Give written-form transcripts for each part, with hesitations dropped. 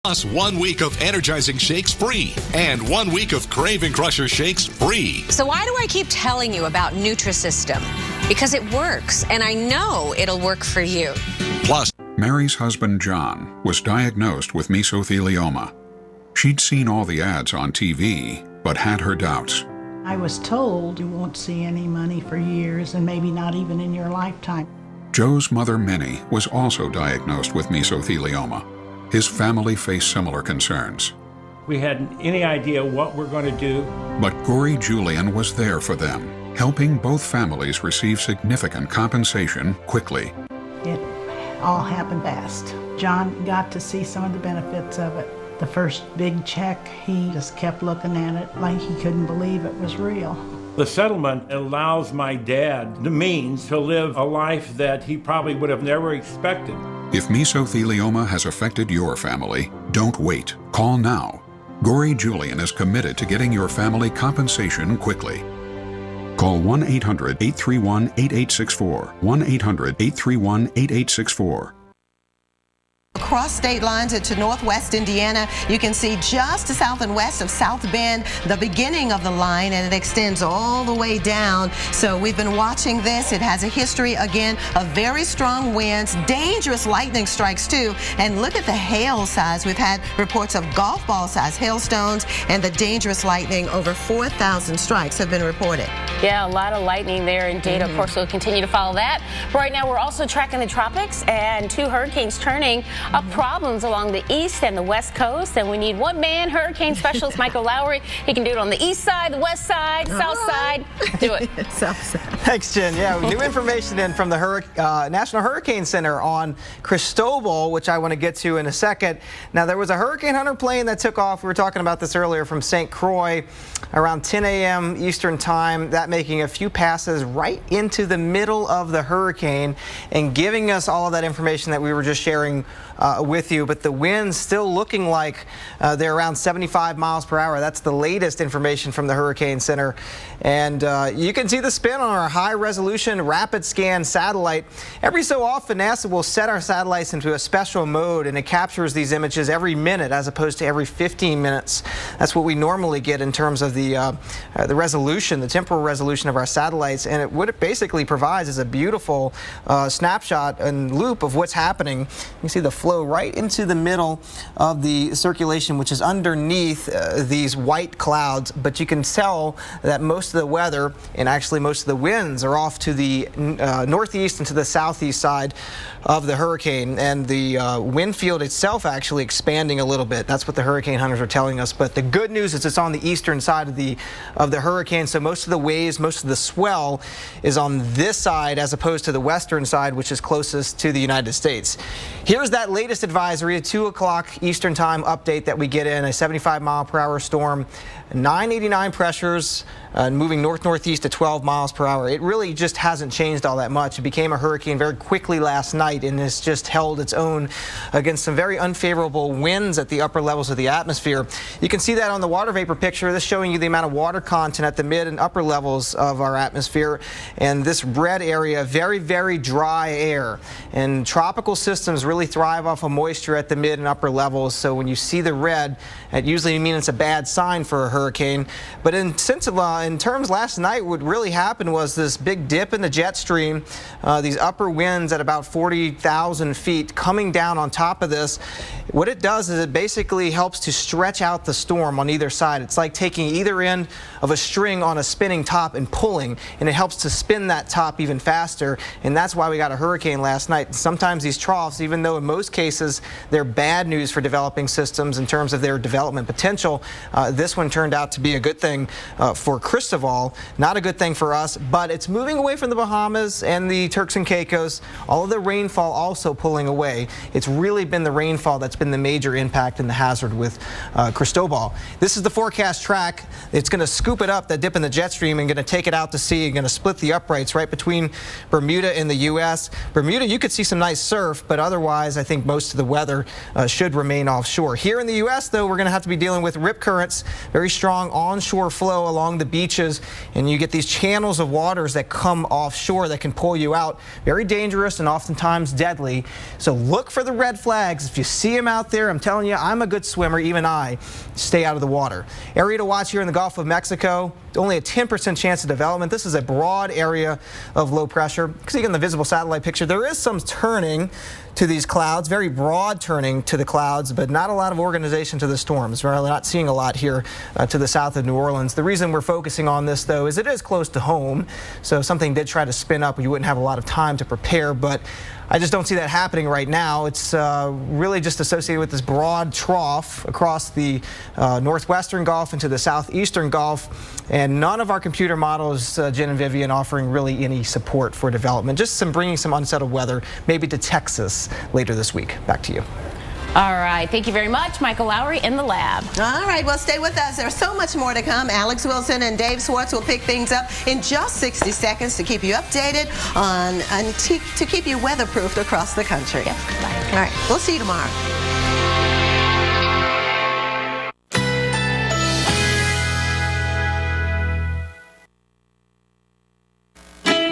Plus 1 week of energizing shakes free and 1 week of Craving Crusher shakes free. So why do I keep telling you about Nutrisystem? Because it works, and I know it'll work for you. Plus, Mary's husband, John, was diagnosed with mesothelioma. She'd seen all the ads on TV, but had her doubts. I was told you won't see any money for years and maybe not even in your lifetime. Joe's mother, Minnie, was also diagnosed with mesothelioma. His family faced similar concerns. We hadn't any idea what we're going to do. But Gory Julian was there for them, helping both families receive significant compensation quickly. It all happened fast. John got to see some of the benefits of it. The first big check, he just kept looking at it like he couldn't believe it was real. The settlement allows my dad the means to live a life that he probably would have never expected. If mesothelioma has affected your family, don't wait. Call now. Gory Julian is committed to getting your family compensation quickly. Call 1-800-831-8864. 1-800-831-8864. Across state lines into northwest Indiana, you can see just to south and west of South Bend, the beginning of the line, and it extends all the way down. So we've been watching this. It has a history, again, of very strong winds, dangerous lightning strikes, too. And look at the hail size. We've had reports of golf ball size hailstones, and the dangerous lightning. Over 4,000 strikes have been reported. Yeah, a lot of lightning there indeed. Of course, we'll continue to follow that. Right now, we're also tracking the tropics and 2 hurricanes turning up problems along the east and the west coast, and we need one-man hurricane specialist Michael Lowry. He can do it on the east side, the west side, south side. Do it. South side. Thanks, Jen. Yeah, new information in from the National Hurricane Center on Cristobal, which I want to get to in a second. Now, there was a Hurricane Hunter plane that took off. We were talking about this earlier from St. Croix around 10 a.m. Eastern time, that making a few passes right into the middle of the hurricane and giving us all of that information that we were just sharing with you. But the winds still looking like they're around 75 miles per hour. That's the latest information from the Hurricane Center. And you can see the spin on our high-resolution rapid scan satellite. Every so often, NASA will set our satellites into a special mode, and it captures these images every minute as opposed to every 15 minutes. That's what we normally get in terms of the resolution, the temporal resolution of our satellites. And what it basically provides is a beautiful snapshot and loop of what's happening. You can see the flow right into the middle of the circulation, which is underneath these white clouds, but you can tell that most of the weather and actually most of the winds are off to the northeast and to the southeast side of the hurricane, and the wind field itself actually expanding a little bit. That's what the hurricane hunters are telling us. But the good news is it's on the eastern side of the hurricane, so most of the waves, most of the swell is on this side as opposed to the western side, which is closest to the United States. Here's that latest advisory, a 2 o'clock Eastern time update that we get in, a 75 mile per hour storm, 989 pressures, moving north-northeast at 12 miles per hour. It really just hasn't changed all that much. It became a hurricane very quickly last night and has just held its own against some very unfavorable winds at the upper levels of the atmosphere. You can see that on the water vapor picture. This showing you the amount of water content at the mid and upper levels of our atmosphere. And this red area, very, very dry air. And tropical systems really thrive off of moisture at the mid and upper levels. So when you see the red, it usually means it's a bad sign for a hurricane. But in terms last night, what really happened was this big dip in the jet stream, these upper winds at about 40,000 feet coming down on top of this. What it does is it basically helps to stretch out the storm on either side. It's like taking either end of a string on a spinning top and pulling, and it helps to spin that top even faster. And that's why we got a hurricane last night. Sometimes these troughs, even though in most cases they're bad news for developing systems in terms of their development potential, this one turned out to be a good thing for Cristobal. Not a good thing for us, but it's moving away from the Bahamas and the Turks and Caicos. All of the rainfall also pulling away. It's really been the rainfall that's been the major impact and the hazard with Cristobal. This is the forecast track. It's going to scoop it up, that dip in the jet stream, and going to take it out to sea and going to split the uprights right between Bermuda and the U.S. Bermuda, you could see some nice surf, but otherwise I think think most of the weather should remain offshore. Here in the U.S., though, we're going to have to be dealing with rip currents, very strong onshore flow along the beaches, and you get these channels of waters that come offshore that can pull you out. Very dangerous and oftentimes deadly. So look for the red flags. If you see them out there, I'm telling you, I'm a good swimmer, even I stay out of the water. Area to watch here in the Gulf of Mexico, only a 10% chance of development. This is a broad area of low pressure. You can see in the visible satellite picture, there is some turning to these clouds, very broad turning to the clouds, but not a lot of organization to the storms. We're really not seeing a lot here to the south of New Orleans. The reason we're focusing on this, though, is it is close to home. So if something did try to spin up, you wouldn't have a lot of time to prepare, but I just don't see that happening right now. It's really just associated with this broad trough across the northwestern Gulf into the southeastern Gulf, and none of our computer models, Jen and Vivian, offering really any support for development. Just bringing some unsettled weather, maybe to Texas later this week. Back to you. All right. Thank you very much, Michael Lowry in the lab. All right, well, stay with us. There's so much more to come. Alex Wilson and Dave Swartz will pick things up in just 60 seconds to keep you updated on and to keep you weatherproofed across the country. Yep. Bye. All right, we'll see you tomorrow.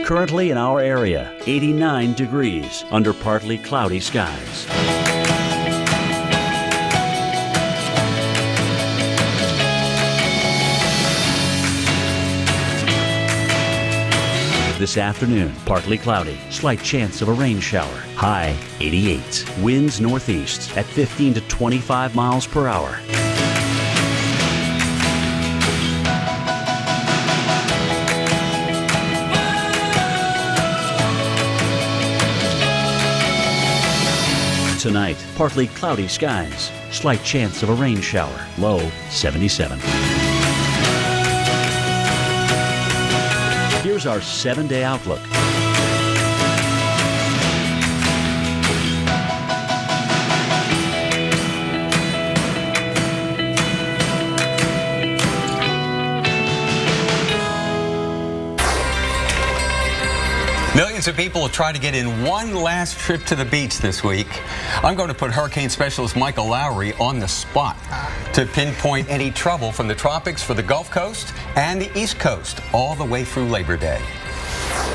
Currently in our area, 89 degrees under partly cloudy skies. This afternoon, partly cloudy, slight chance of a rain shower. High 88. Winds northeast at 15 to 25 miles per hour. Tonight, partly cloudy skies, slight chance of a rain shower. Low 77. Here's our 7-day outlook. Millions of people will try to get in one last trip to the beach this week. I'm going to put hurricane specialist Michael Lowry on the spot to pinpoint any trouble from the tropics for the Gulf Coast and the East Coast all the way through Labor Day.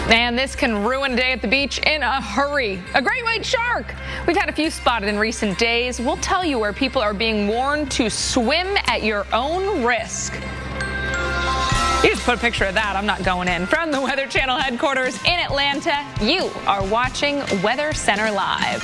And this can ruin a day at the beach in a hurry. A great white shark. We've had a few spotted in recent days. We'll tell you where people are being warned to swim at your own risk. You just put a picture of that. I'm not going in. From the Weather Channel headquarters in Atlanta, you are watching Weather Center Live.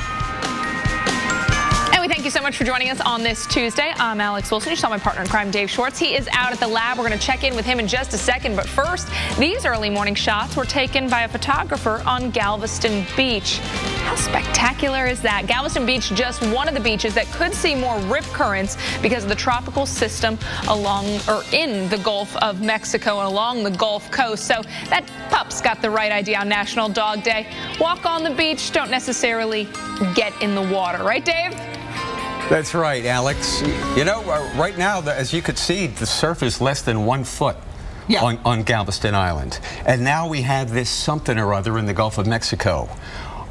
And we thank you so much for joining us on this Tuesday. I'm Alex Wilson. You saw my partner in crime, Dave Schwartz. He is out at the lab. We're going to check in with him in just a second. But first, these early morning shots were taken by a photographer on Galveston Beach. How spectacular is that? Galveston Beach, just one of the beaches that could see more rip currents because of the tropical system in the Gulf of Mexico and along the Gulf Coast. So that pup's got the right idea on National Dog Day. Walk on the beach, don't necessarily get in the water. Right, Dave? That's right, Alex. You know, right now, as you could see, the surf is less than 1 foot. Yeah. On Galveston Island. And now we have this something or other in the Gulf of Mexico.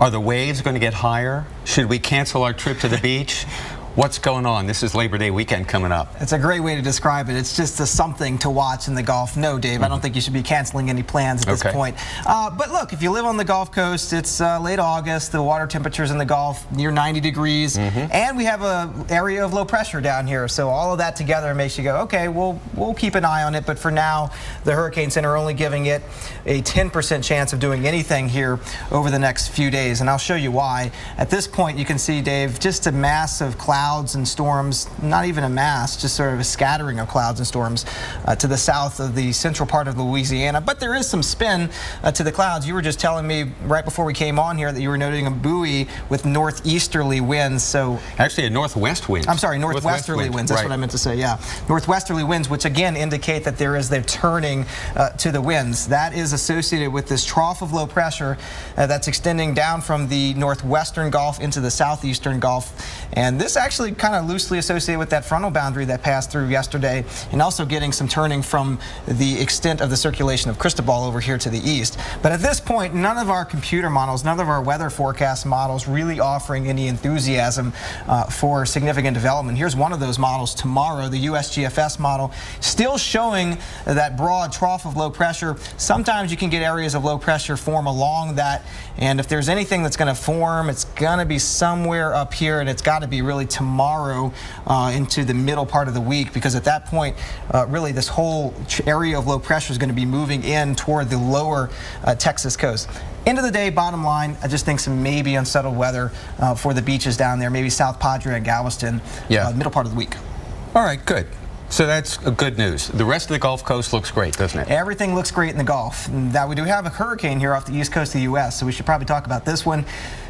Are the waves going to get higher? Should we cancel our trip to the beach? What's going on? This is Labor Day weekend coming up. It's a great way to describe it. It's just a something to watch in the Gulf. No, Dave, I don't think you should be canceling any plans at this point. But look, if you live on the Gulf Coast, it's late August. The water temperatures in the Gulf near 90 degrees. And we have an area of low pressure down here. So all of that together makes you go, okay, we'll keep an eye on it. But for now, the Hurricane Center only giving it a 10% chance of doing anything here over the next few days. And I'll show you why. At this point, you can see, Dave, just a mass of clouds and storms, not even a mass, just sort of a scattering of clouds and storms to the south of the central part of Louisiana. But there is some spin to the clouds. You were just telling me right before we came on here that you were noting a buoy with northeasterly winds. So actually a northwest wind. I'm sorry, northwesterly winds. That's what I meant to say, yeah. Northwesterly winds, which again indicate that there is the turning to the winds. That is associated with this trough of low pressure that's extending down from the northwestern Gulf into the southeastern Gulf. And this actually actually kind of loosely associated with that frontal boundary that passed through yesterday, and also getting some turning from the extent of the circulation of Cristobal over here to the east. But at this point, none of our computer models, none of our weather forecast models really offering any enthusiasm for significant development. Here's one of those models tomorrow, the USGFS model, still showing that broad trough of low pressure. Sometimes you can get areas of low pressure form along that, and if there's anything that's going to form, it's going to be somewhere up here, and it's got to be really tomorrow into the middle part of the week, because at that point, really this whole area of low pressure is going to be moving in toward the lower Texas coast. End of the day, bottom line, I just think some maybe unsettled weather for the beaches down there, maybe South Padre and Galveston, middle part of the week. All right, good. So that's good news. The rest of the Gulf Coast looks great, doesn't it? Everything looks great in the Gulf. Now, we do have a hurricane here off the east coast of the U.S., so we should probably talk about this one.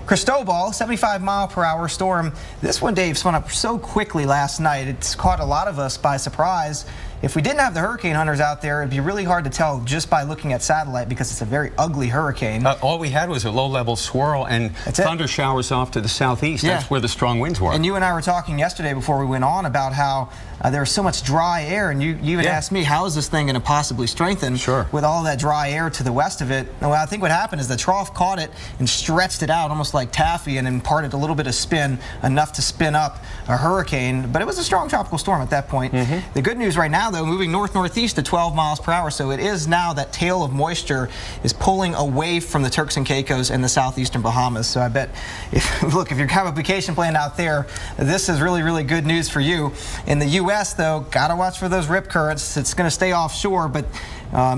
Cristobal, 75-mile-per-hour storm. This one, Dave, spun up so quickly last night. It's caught a lot of us by surprise. If we didn't have the hurricane hunters out there, it'd be really hard to tell just by looking at satellite, because it's a very ugly hurricane. All we had was a low-level swirl and thunder showers off to the southeast. Yeah. That's where the strong winds were. And you and I were talking yesterday before we went on about how there was so much dry air, and you even asked me, how is this thing going to possibly strengthen with all that dry air to the west of it? Well, I think what happened is the trough caught it and stretched it out almost like taffy and imparted a little bit of spin, enough to spin up a hurricane. But it was a strong tropical storm at that point. The good news right now, though, moving north-northeast to 12 miles per hour, so it is now that tail of moisture is pulling away from the Turks and Caicos and the southeastern Bahamas. So I bet, if you have a vacation planned out there, this is really, really good news for you. In the U.S., though, gotta watch for those rip currents. It's going to stay offshore, but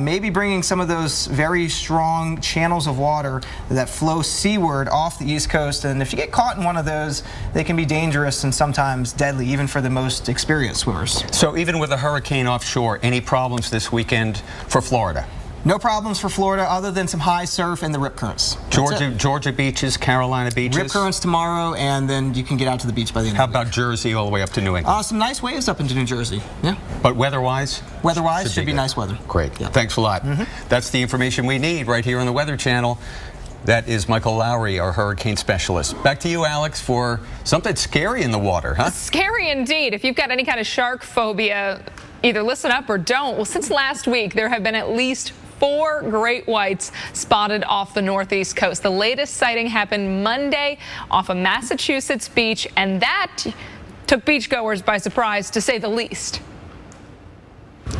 maybe bringing some of those very strong channels of water that flow seaward off the East Coast. And if you get caught in one of those, they can be dangerous and sometimes deadly, even for the most experienced swimmers. So even with a hurricane offshore, any problems this weekend for Florida? No problems for Florida other than some high surf and the rip currents. Georgia beaches, Carolina beaches? Rip currents tomorrow, and then you can get out to the beach by the end How of the week. about Jersey all the way up to New England? Some nice waves up into New Jersey. Yeah. But weather-wise? Weather-wise, should be nice weather. Great. Thanks a lot. That's the information we need right here on the Weather Channel. That is Michael Lowry, our hurricane specialist. Back to you, Alex, for something scary in the water, huh? Scary indeed. If you've got any kind of shark phobia, either listen up or don't. Well, since last week, there have been at least 4 great whites spotted off the northeast coast. The latest sighting happened Monday off a Massachusetts beach, and that took beachgoers by surprise, to say the least.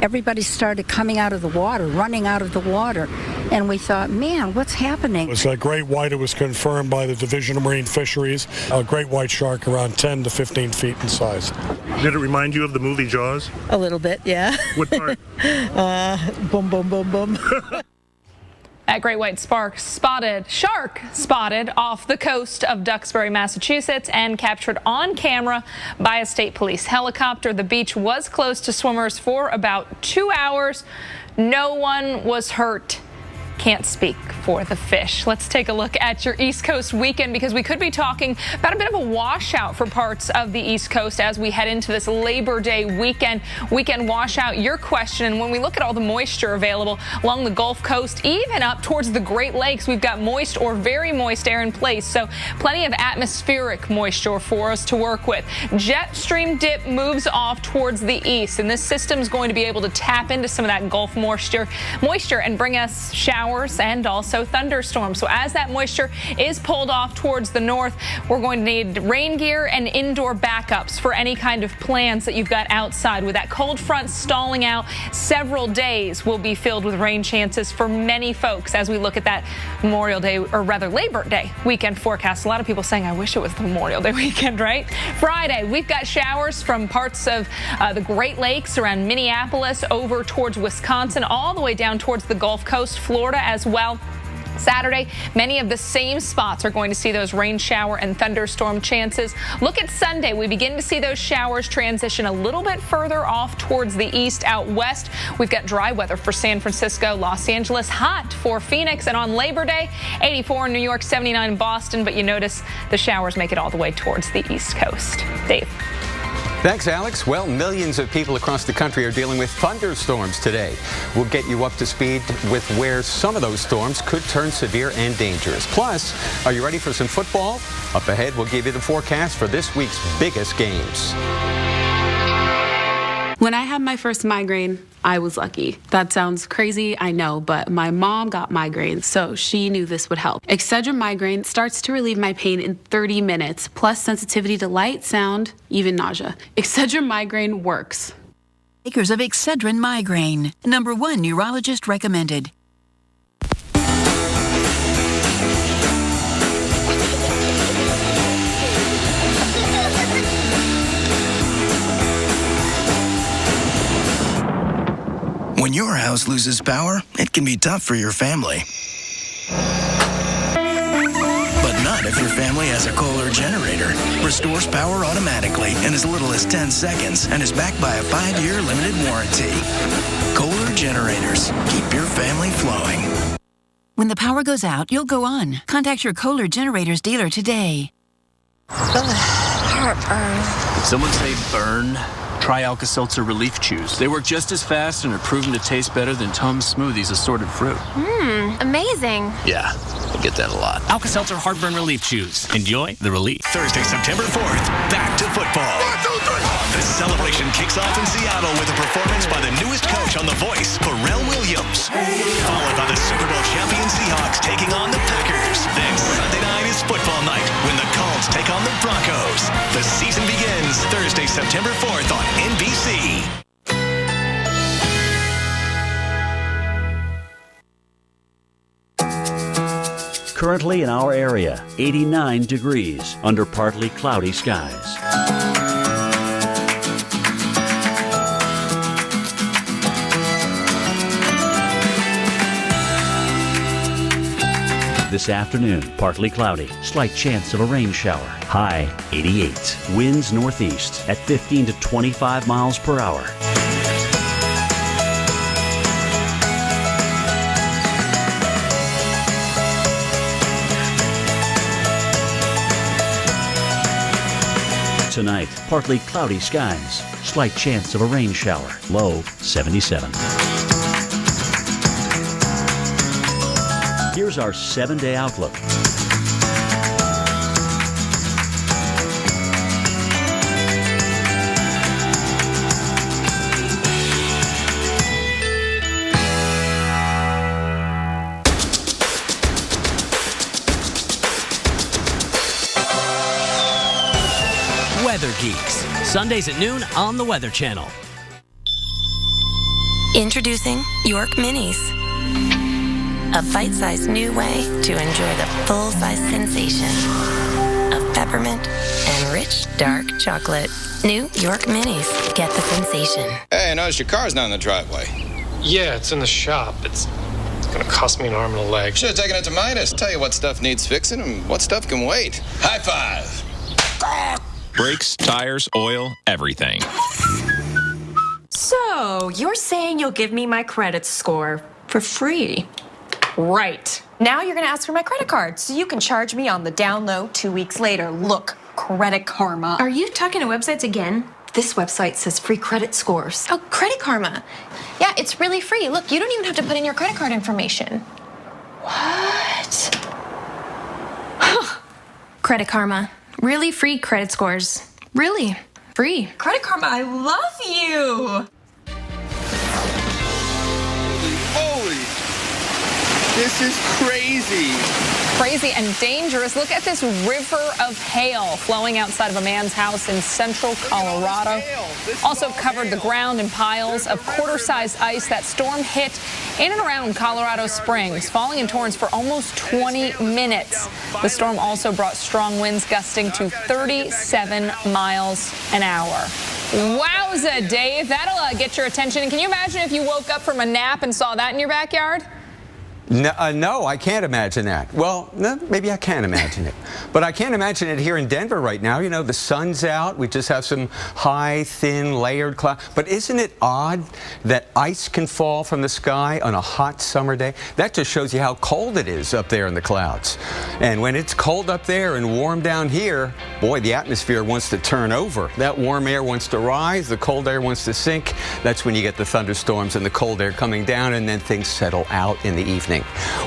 Everybody started coming out of the water, running out of the water, and we thought, man, what's happening? It was a great white. It was confirmed by the Division of Marine Fisheries. A great white shark around 10 to 15 feet in size. Did it remind you of the movie Jaws? A little bit, yeah. What part? Boom, boom, boom, boom. That great white shark spotted off the coast of Duxbury, Massachusetts, and captured on camera by a state police helicopter. The beach was closed to swimmers for about 2 hours. No one was hurt. Can't speak for the fish. Let's take a look at your East Coast weekend, because we could be talking about a bit of a washout for parts of the East Coast as we head into this Labor Day weekend washout. Your question, and when we look at all the moisture available along the Gulf Coast, even up towards the Great Lakes, we've got moist or very moist air in place, so plenty of atmospheric moisture for us to work with. Jet stream dip moves off towards the east, and this system is going to be able to tap into some of that Gulf moisture and bring us showers and also thunderstorms. So as that moisture is pulled off towards the north, we're going to need rain gear and indoor backups for any kind of plans that you've got outside. With that cold front stalling out, several days will be filled with rain chances for many folks as we look at that Memorial Day, or rather Labor Day weekend forecast. A lot of people saying, I wish it was the Memorial Day weekend, right? Friday, we've got showers from parts of the Great Lakes around Minneapolis over towards Wisconsin, all the way down towards the Gulf Coast, Florida as well. Saturday, many of the same spots are going to see those rain shower and thunderstorm chances. Look at Sunday. We begin to see those showers transition a little bit further off towards the east out west. We've got dry weather for San Francisco, Los Angeles, hot for Phoenix, and on Labor Day, 84 in New York, 79 in Boston, but you notice the showers make it all the way towards the East Coast. Dave. Thanks, Alex. Well, millions of people across the country are dealing with thunderstorms today. We'll get you up to speed with where some of those storms could turn severe and dangerous. Plus, are you ready for some football? Up ahead, we'll give you the forecast for this week's biggest games. When I had my first migraine, I was lucky. That sounds crazy, I know, but my mom got migraines, so she knew this would help. Excedrin Migraine starts to relieve my pain in 30 minutes, plus sensitivity to light, sound, even nausea. Excedrin Migraine works. Makers of Excedrin Migraine, #1 neurologist recommended. When your house loses power, it can be tough for your family. But not if your family has a Kohler generator. Restores power automatically in as little as 10 seconds and is backed by a 5-year limited warranty. Kohler generators. Keep your family flowing. When the power goes out, you'll go on. Contact your Kohler Generators dealer today. Heartburn. Did someone say burn? Try Alka-Seltzer Relief Chews. They work just as fast and are proven to taste better than Tums Smoothies assorted fruit. Amazing. Yeah, I get that a lot. Alka-Seltzer Heartburn Relief Chews. Enjoy the relief. Thursday, September 4th, back to football. 1, 2, 3. The celebration kicks off in Seattle with a performance by the newest coach on The Voice, Pharrell Williams. Followed by the Super Bowl champion Seahawks taking on the Packers. Then Sunday night is football night when the Colts take on the Broncos. The season begins Thursday, September 4th on NBC. Currently in our area, 89 degrees under partly cloudy skies. This afternoon, partly cloudy, slight chance of a rain shower. High 88. Winds northeast at 15 to 25 miles per hour. Tonight, partly cloudy skies, slight chance of a rain shower. Low 77. Here's our 7-day outlook. Weather Geeks, Sundays at noon on the Weather Channel. Introducing York Minis. A bite-sized new way to enjoy the full-size sensation of peppermint and rich dark chocolate. New York Minis. Get the sensation. Hey, I noticed your car's not in the driveway. Yeah, it's in the shop. It's gonna cost me an arm and a leg. Should have taken it to Midas. Tell you what stuff needs fixing and what stuff can wait. High five. Brakes, tires, oil, everything. So, you're saying you'll give me my credit score for free? Right. Now you're going to ask for my credit card so you can charge me on the down low 2 weeks later. Look, Credit Karma. Are you talking to websites again? This website says free credit scores. Oh, Credit Karma. Yeah, it's really free. Look, you don't even have to put in your credit card information. What? Credit Karma. Really free credit scores. Really free. Credit Karma, I love you. Holy. This is crazy. Crazy and dangerous. Look at this river of hail flowing outside of a man's house in central Colorado. Also covered the ground in piles of quarter-sized ice. That storm hit in and around Colorado Springs, falling in torrents for almost 20 minutes. The storm also brought strong winds gusting to 37 miles an hour. Wowza, Dave. That'll get your attention. And can you imagine if you woke up from a nap and saw that in your backyard? No, I can't imagine that. Well, no, maybe I can imagine it. But I can't imagine it here in Denver right now. You know, the sun's out. We just have some high, thin, layered clouds. But isn't it odd that ice can fall from the sky on a hot summer day? That just shows you how cold it is up there in the clouds. And when it's cold up there and warm down here, boy, the atmosphere wants to turn over. That warm air wants to rise. The cold air wants to sink. That's when you get the thunderstorms and the cold air coming down, and then things settle out in the evening.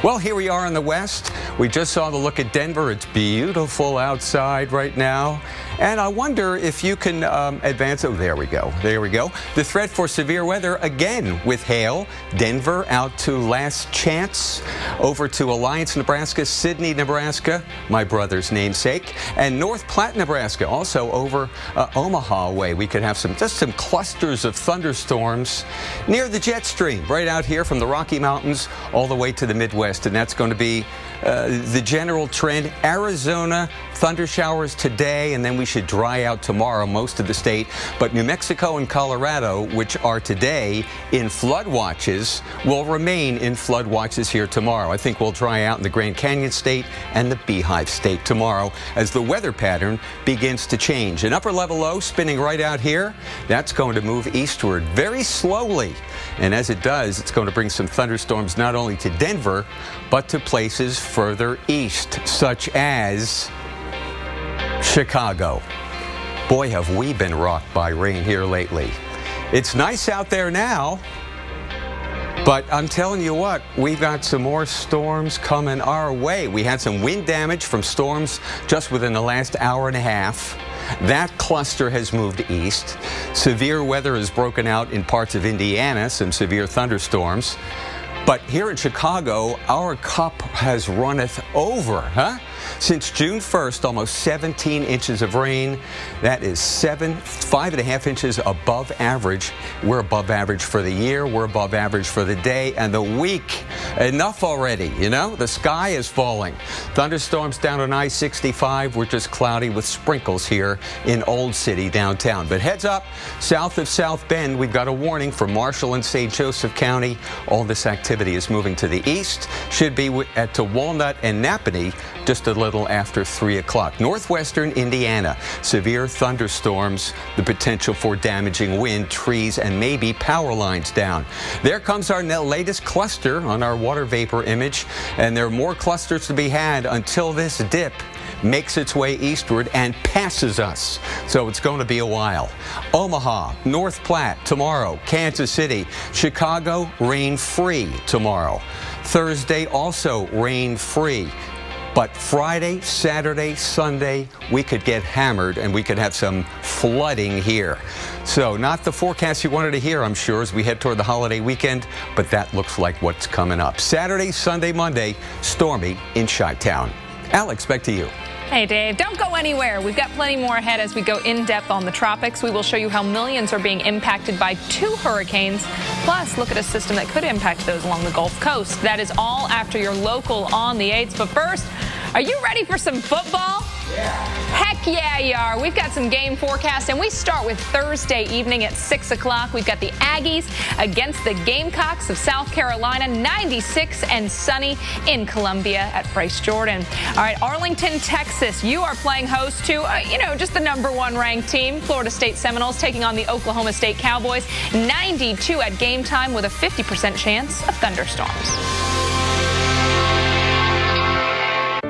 Well, here we are in the west. We just saw the look at Denver. It's beautiful outside right now. And I wonder if you can advance. Oh, there we go. There we go. The threat for severe weather again with hail. Denver out to Last Chance, over to Alliance, Nebraska, Sidney, Nebraska, my brother's namesake, and North Platte, Nebraska, also over Omaha way. We could have just some clusters of thunderstorms near the jet stream, right out here from the Rocky Mountains all the way to the Midwest, and that's going to be the general trend. Arizona, thunder showers today, and then we should dry out tomorrow, most of the state. But New Mexico and Colorado, which are today in flood watches, will remain in flood watches here tomorrow. I think we'll dry out in the Grand Canyon State and the Beehive State tomorrow as the weather pattern begins to change. An upper level low spinning right out here. That's going to move eastward very slowly. And as it does, it's going to bring some thunderstorms not only to Denver, but to places further east, such as Chicago. Boy, have we been rocked by rain here lately. It's nice out there now, but I'm telling you what, we've got some more storms coming our way. We had some wind damage from storms just within the last hour and a half. That cluster has moved east. Severe weather has broken out in parts of Indiana, some severe thunderstorms. But here in Chicago, our cup has runneth over, huh? Since June 1st, almost 17 inches of rain. That is 5.5 inches above average. We're above average for the year. We're above average for the day and the week. Enough already, you know? The sky is falling. Thunderstorms down on I-65. We're just cloudy with sprinkles here in Old City downtown. But heads up, south of South Bend, we've got a warning for Marshall and St. Joseph County. All this activity is moving to the east. Should be to Walnut and Napanee just a little after 3 o'clock. Northwestern Indiana, severe thunderstorms, the potential for damaging wind, trees, and maybe power lines down. There comes our latest cluster on our water vapor image, and there are more clusters to be had until this dip makes its way eastward and passes us. So it's going to be a while. Omaha, North Platte tomorrow, Kansas City, Chicago, rain-free tomorrow. Thursday also rain-free. But Friday, Saturday, Sunday, we could get hammered and we could have some flooding here. So not the forecast you wanted to hear, I'm sure, as we head toward the holiday weekend, but that looks like what's coming up. Saturday, Sunday, Monday, stormy in Chi-Town. Alex, back to you. Hey, Dave, don't go anywhere. We've got plenty more ahead as we go in depth on the tropics. We will show you how millions are being impacted by 2 hurricanes. Plus, look at a system that could impact those along the Gulf Coast. That is all after your local on the 8th. But first, are you ready for some football? Yeah. Heck yeah, you are. We've got some game forecasts, and we start with Thursday evening at 6 o'clock. We've got the Aggies against the Gamecocks of South Carolina, 96 and sunny in Columbia at Bryce Jordan. All right, Arlington, Texas, you are playing host to, just the #1 ranked team. Florida State Seminoles taking on the Oklahoma State Cowboys, 92 at game time with a 50% chance of thunderstorms.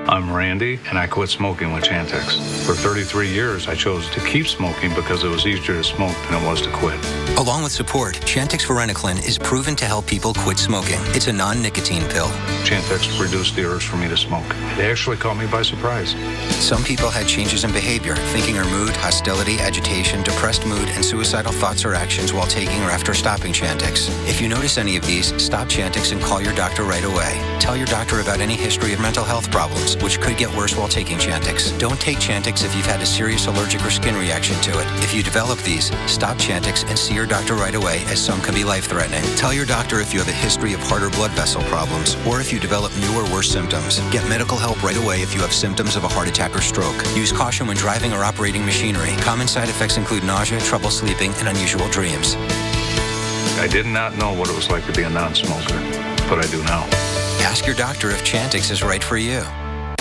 I'm Randy, and I quit smoking with Chantix. For 33 years, I chose to keep smoking because it was easier to smoke than it was to quit. Along with support, Chantix Varenicline is proven to help people quit smoking. It's a non-nicotine pill. Chantix reduced the urge for me to smoke. They actually caught me by surprise. Some people had changes in behavior, thinking or mood, hostility, agitation, depressed mood, and suicidal thoughts or actions while taking or after stopping Chantix. If you notice any of these, stop Chantix and call your doctor right away. Tell your doctor about any history of mental health problems, which could get worse while taking Chantix. Don't take Chantix if you've had a serious allergic or skin reaction to it. If you develop these, stop Chantix and see your doctor right away, as some can be life-threatening. Tell your doctor if you have a history of heart or blood vessel problems, or if you develop new or worse symptoms. Get medical help right away if you have symptoms of a heart attack or stroke. Use caution when driving or operating machinery. Common side effects include nausea, trouble sleeping, and unusual dreams. I did not know what it was like to be a non-smoker, but I do now. Ask your doctor if Chantix is right for you.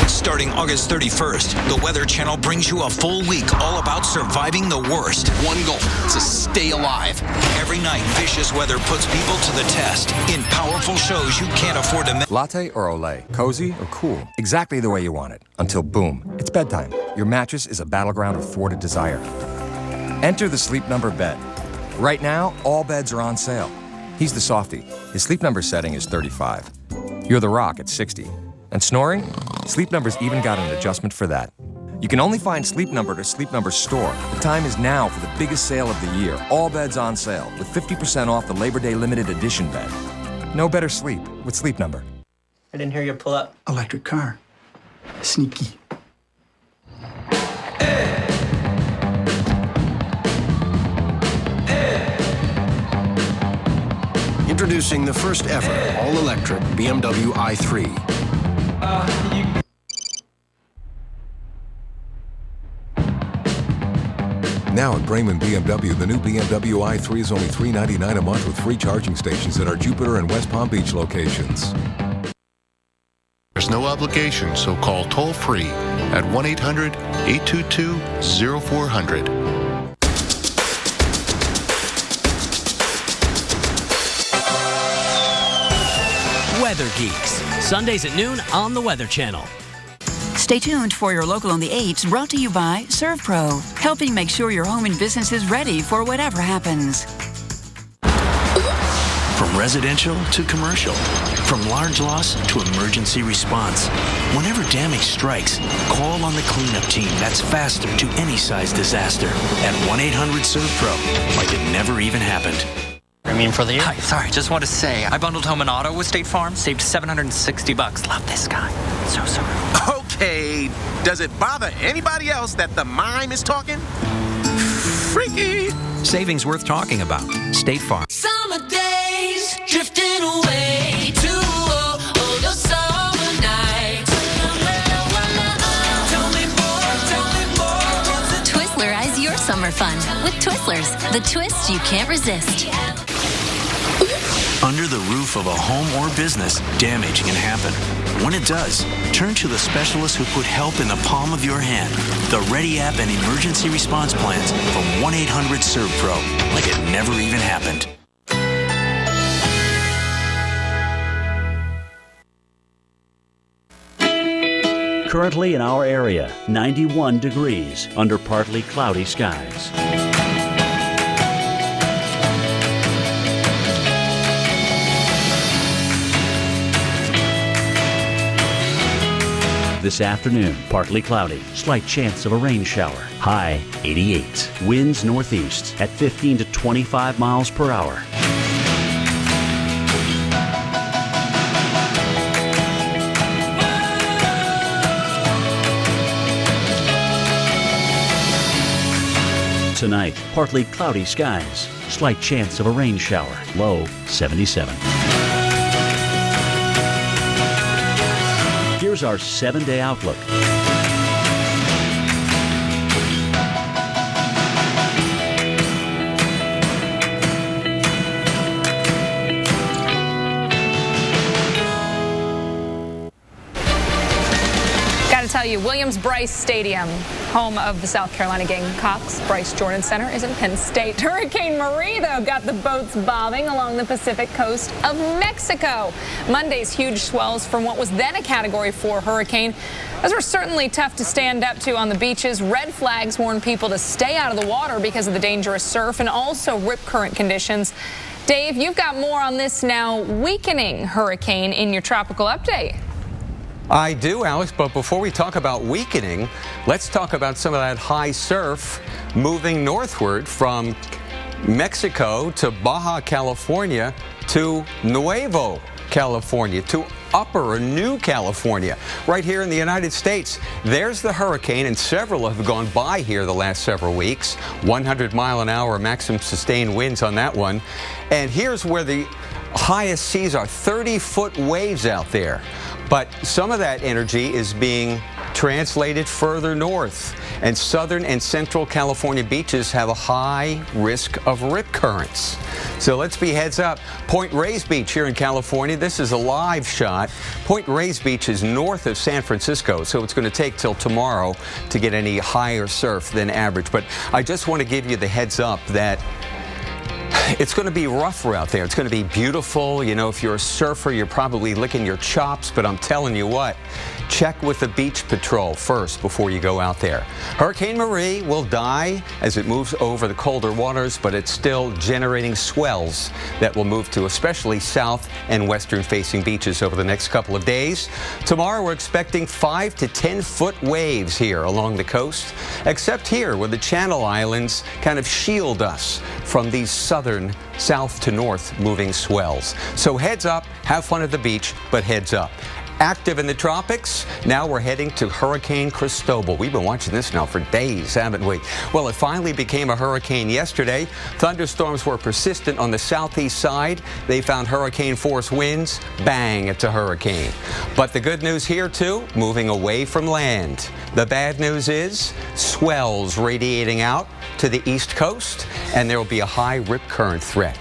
Starting August 31st, the Weather Channel brings you a full week all about surviving the worst. One goal, to stay alive. Every night, vicious weather puts people to the test in powerful shows you can't afford to miss. Latte or Olay? Cozy or cool? Exactly the way you want it. Until boom, it's bedtime. Your mattress is a battleground of thwarted desire. Enter the Sleep Number bed. Right now, all beds are on sale. He's the softie. His Sleep Number setting is 35. You're the rock at 60. And snoring? Sleep Number's even got an adjustment for that. You can only find Sleep Number at a Sleep Number store. The time is now for the biggest sale of the year. All beds on sale with 50% off the Labor Day limited edition bed. No better sleep with Sleep Number. I didn't hear you pull up. Electric car. Sneaky. Introducing the first ever all-electric BMW i3. Now at Brayman BMW, the new BMW i3 is only $399 a month with free charging stations at our Jupiter and West Palm Beach locations. There's no obligation, so call toll-free at 1-800-822-0400. Weather Geeks, Sundays at noon on the Weather Channel. Stay tuned for your local on the 8s, brought to you by ServPro, helping make sure your home and business is ready for whatever happens. From residential to commercial, from large loss to emergency response. Whenever damage strikes, call on the cleanup team that's faster to any size disaster at 1-800-SERVPRO, like it never even happened. I mean, for the year. Hi, sorry, just want to say, I bundled home and auto with State Farm, saved $760. Love this guy. So sorry. Okay, does it bother anybody else that the mime is talking? Freaky! Savings worth talking about. State Farm. Summer days, drifting away to all your summer nights. Twizzlerize your summer fun with Twizzlers, the twists you can't resist. Under the roof of a home or business, damage can happen. When it does, turn to the specialists who put help in the palm of your hand. The Ready App and emergency response plans from 1-800-SERVPRO, like it never even happened. Currently in our area, 91 degrees under partly cloudy skies. This afternoon, partly cloudy, slight chance of a rain shower. High 88. Winds northeast at 15 to 25 miles per hour. Tonight, partly cloudy skies, slight chance of a rain shower. Low 77. Here's our 7-day outlook. Got to tell you, Williams-Brice Stadium, home of the South Carolina Gamecocks, Bryce Jordan Center, is in Penn State. Hurricane Marie, though, got the boats bobbing along the Pacific coast of Mexico. Monday's huge swells from what was then a Category 4 hurricane. Those were certainly tough to stand up to on the beaches. Red flags warn people to stay out of the water because of the dangerous surf and also rip current conditions. Dave, you've got more on this now weakening hurricane in your tropical update. I do, Alex, but before we talk about weakening, let's talk about some of that high surf moving northward from Mexico to Baja California to Nuevo California to Upper or New California, right here in the United States. There's the hurricane, and several have gone by here the last several weeks. 100-mile-an-hour maximum sustained winds on that one. And here's where the highest seas are, 30-foot waves out there. But some of that energy is being Translated further north, and southern and central California beaches have a high risk of rip currents. So let's be heads up. Point Reyes Beach here in California, this is a live shot. Point Reyes Beach is north of San Francisco, so it's going to take till tomorrow to get any higher surf than average. But I just want to give you the heads up that it's going to be rougher out there. It's going to be beautiful. You know, if you're a surfer, you're probably licking your chops, but I'm telling you what, check with the beach patrol first before you go out there. Hurricane Marie will die as it moves over the colder waters, but it's still generating swells that will move to especially south and western facing beaches over the next couple of days. Tomorrow we're expecting 5 to 10 foot waves here along the coast, except here where the Channel Islands kind of shield us from these southern south to north moving swells. So heads up, have fun at the beach, but heads up. Active in the tropics, now we're heading to Hurricane Cristobal. We've been watching this now for days, haven't we? Well, it finally became a hurricane yesterday. Thunderstorms were persistent on the southeast side. They found hurricane force winds. Bang, it's a hurricane. But the good news here, too, moving away from land. The bad news is swells radiating out to the east coast, and there will be a high rip current threat.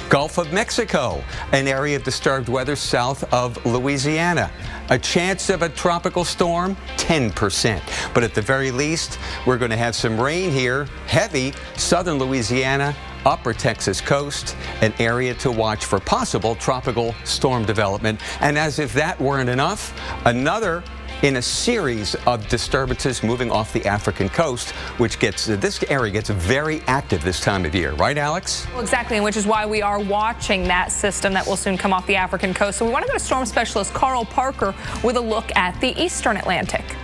Gulf of Mexico, an area of disturbed weather south of Louisiana. A chance of a tropical storm, 10%. But at the very least, we're going to have some rain here, heavy, southern Louisiana, upper Texas coast, an area to watch for possible tropical storm development. And as if that weren't enough, another in a series of disturbances moving off the African coast, which this area gets very active this time of year. Right, Alex? Well, exactly, and which is why we are watching that system that will soon come off the African coast. So we want to go to storm specialist Carl Parker with a look at the eastern Atlantic.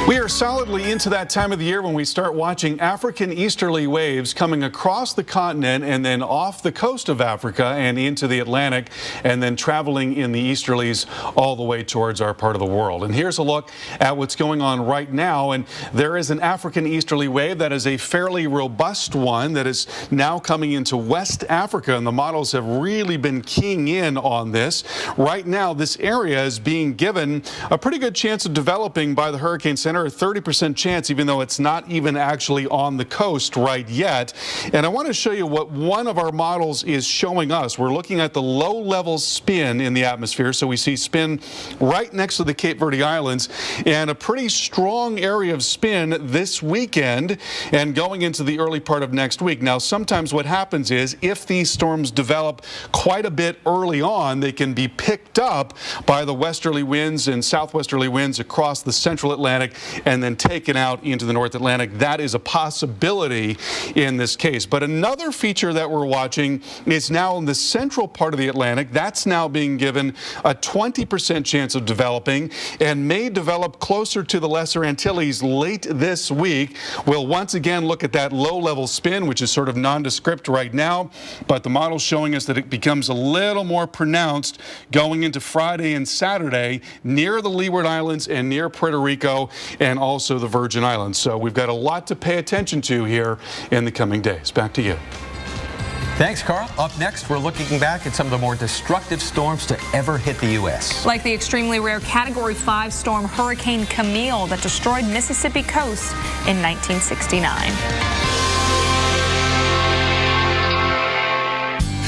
We are solidly into that time of the year when we start watching African easterly waves coming across the continent and then off the coast of Africa and into the Atlantic and then traveling in the easterlies all the way towards our part of the world. And here's a look at what's going on right now. And there is an African easterly wave that is a fairly robust one that is now coming into West Africa, and the models have really been keying in on this. Right now, this area is being given a pretty good chance of developing by the Hurricane Center, a 30% chance, even though it's not even actually on the coast right yet. And I want to show you what one of our models is showing us. We're looking at the low-level spin in the atmosphere. So we see spin right next to the Cape Verde Islands and a pretty strong area of spin this weekend and going into the early part of next week. Now, sometimes what happens is if these storms develop quite a bit early on, they can be picked up by the westerly winds and southwesterly winds across the central Atlantic and then taken out into the North Atlantic. That is a possibility in this case. But another feature that we're watching is now in the central part of the Atlantic. That's now being given a 20% chance of developing and may develop closer to the Lesser Antilles late this week. We'll once again look at that low-level spin, which is sort of nondescript right now, but the model's showing us that it becomes a little more pronounced going into Friday and Saturday near the Leeward Islands and near Puerto Rico and also the Virgin Islands. So we've got a lot to pay attention to here in the coming days. Back to you. Thanks, Carl. Up next, we're looking back at some of the more destructive storms to ever hit the U.S. Like the extremely rare Category 5 storm Hurricane Camille that destroyed Mississippi coast in 1969.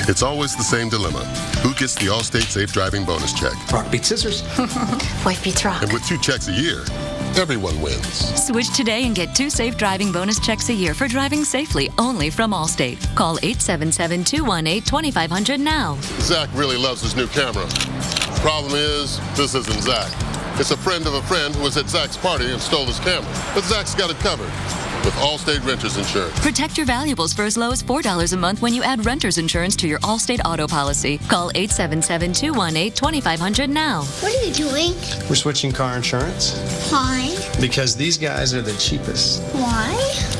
It's always the same dilemma. Who gets the Allstate Safe Driving Bonus check? Rock beats scissors. Wife beats rock. And with 2 checks a year, everyone wins. Switch today and get 2 Safe Driving Bonus checks a year for driving safely only from Allstate. Call 877-218-2500 now. Zach really loves his new camera. Problem is, this isn't Zach. It's a friend of a friend who was at Zach's party and stole his camera. But Zach's got it covered with Allstate Renters Insurance. Protect your valuables for as low as $4 a month when you add renter's insurance to your Allstate auto policy. Call 877-218-2500 now. What are you doing? We're switching car insurance. Why? Because these guys are the cheapest. Why?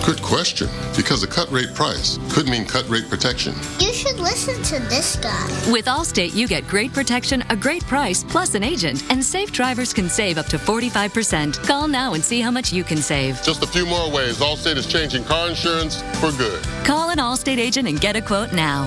Good question. Because a cut rate price could mean cut rate protection. You should listen to this guy. With Allstate, you get great protection, a great price, plus an agent, and safe drivers can save up to 45%. Call now and see how much you can save. Just a few more ways Allstate is changing car insurance for good. Call an Allstate agent and get a quote now.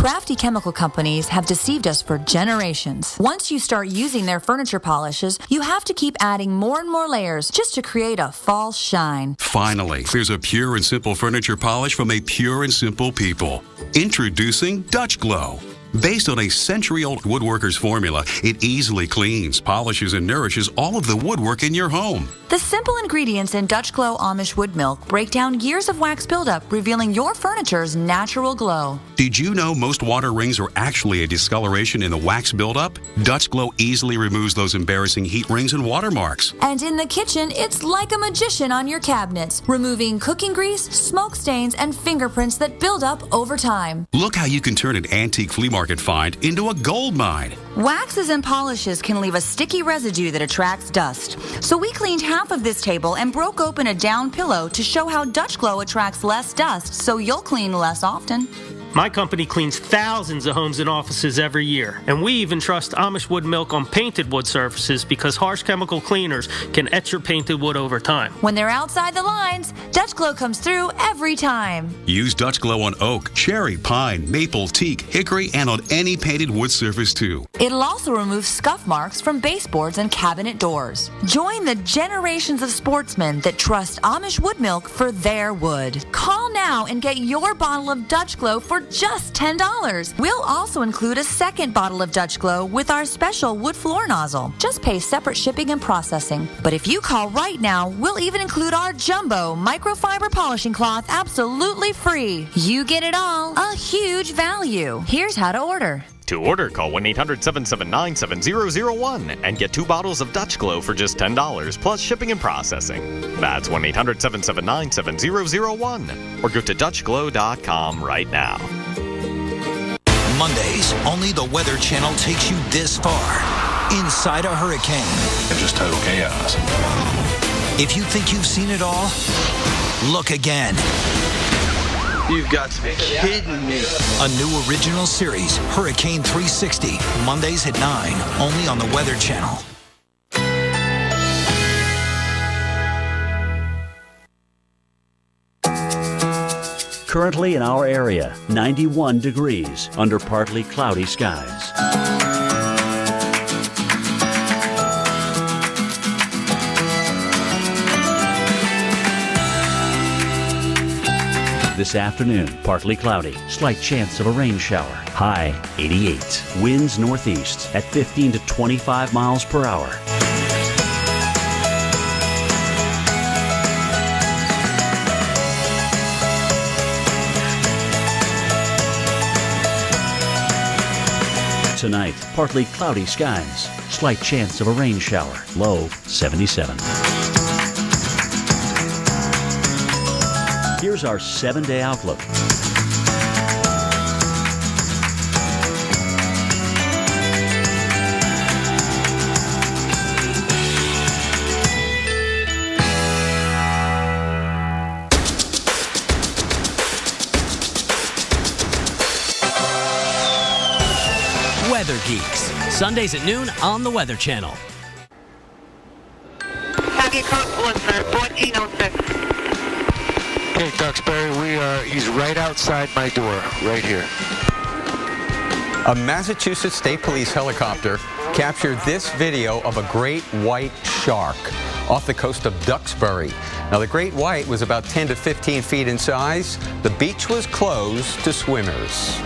Crafty chemical companies have deceived us for generations. Once you start using their furniture polishes, you have to keep adding more and more layers just to create a false shine. Finally, there's a pure and simple furniture polish from a pure and simple people. Introducing Dutch Glow. Based on a century-old woodworker's formula, it easily cleans, polishes, and nourishes all of the woodwork in your home. The simple ingredients in Dutch Glow Amish Wood Milk break down years of wax buildup, revealing your furniture's natural glow. Did you know most water rings are actually a discoloration in the wax buildup? Dutch Glow easily removes those embarrassing heat rings and watermarks. And in the kitchen, it's like a magician on your cabinets, removing cooking grease, smoke stains, and fingerprints that build up over time. Look how you can turn an antique flea market find into a gold mine. Waxes and polishes can leave a sticky residue that attracts dust. So we cleaned half of this table and broke open a down pillow to show how Dutch Glow attracts less dust, so you'll clean less often. My company cleans thousands of homes and offices every year, and we even trust Amish Wood Milk on painted wood surfaces because harsh chemical cleaners can etch your painted wood over time. When they're outside the lines, Dutch Glow comes through every time. Use Dutch Glow on oak, cherry, pine, maple, teak, hickory, and on any painted wood surface too. It'll also remove scuff marks from baseboards and cabinet doors. Join the generations of sportsmen that trust Amish Wood Milk for their wood. Call now and get your bottle of Dutch Glow for just $10. We'll also include a second bottle of Dutch Glow with our special wood floor nozzle. Just pay separate shipping and processing. But if you call right now, we'll even include our jumbo microfiber polishing cloth absolutely free. You get it all. A huge value. Here's how to order. To order, call 1-800-779-7001 and get 2 bottles of Dutch Glow for just $10 plus shipping and processing. That's 1-800-779-7001 or go to DutchGlow.com right now. Mondays, only the Weather Channel takes you this far. Inside a hurricane. And just total chaos. If you think you've seen it all, look again. You've got to be kidding me. A new original series, Hurricane 360, Mondays at 9, only on the Weather Channel. Currently in our area, 91 degrees under partly cloudy skies. This afternoon, partly cloudy, slight chance of a rain shower. High 88. Winds northeast at 15 to 25 miles per hour. Tonight, partly cloudy skies, slight chance of a rain shower. Low 77. Here's our 7-day outlook. Weather Geeks, Sundays at noon on the Weather Channel. Target code 1406. Okay, Duxbury, he's right outside my door, right here. A Massachusetts State Police helicopter captured this video of a great white shark off the coast of Duxbury. Now, the great white was about 10 to 15 feet in size. The beach was closed to swimmers.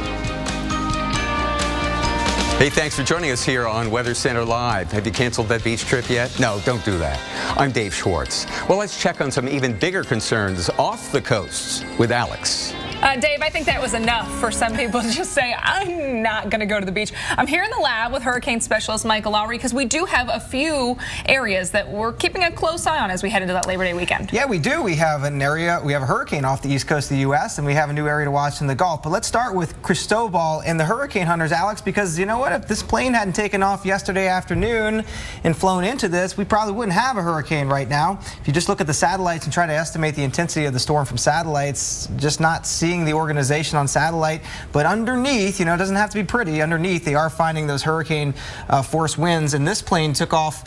Hey, thanks for joining us here on Weather Center Live. Have you canceled that beach trip yet? No, don't do that. I'm Dave Schwartz. Well, let's check on some even bigger concerns off the coast with Alex. Dave, I think that was enough for some people to just say, I'm not going to go to the beach. I'm here in the lab with hurricane specialist Michael Lowry because we do have a few areas that we're keeping a close eye on as we head into that Labor Day weekend. Yeah, we do. We have a hurricane off the east coast of the U.S., and we have a new area to watch in the Gulf. But let's start with Cristobal and the hurricane hunters, Alex, because you know what? If this plane hadn't taken off yesterday afternoon and flown into this, we probably wouldn't have a hurricane right now. If you just look at the satellites and try to estimate the intensity of the storm from satellites, just not seeing seeing the organization on satellite. But underneath, it doesn't have to be pretty. Underneath, they are finding those hurricane force winds. And this plane took off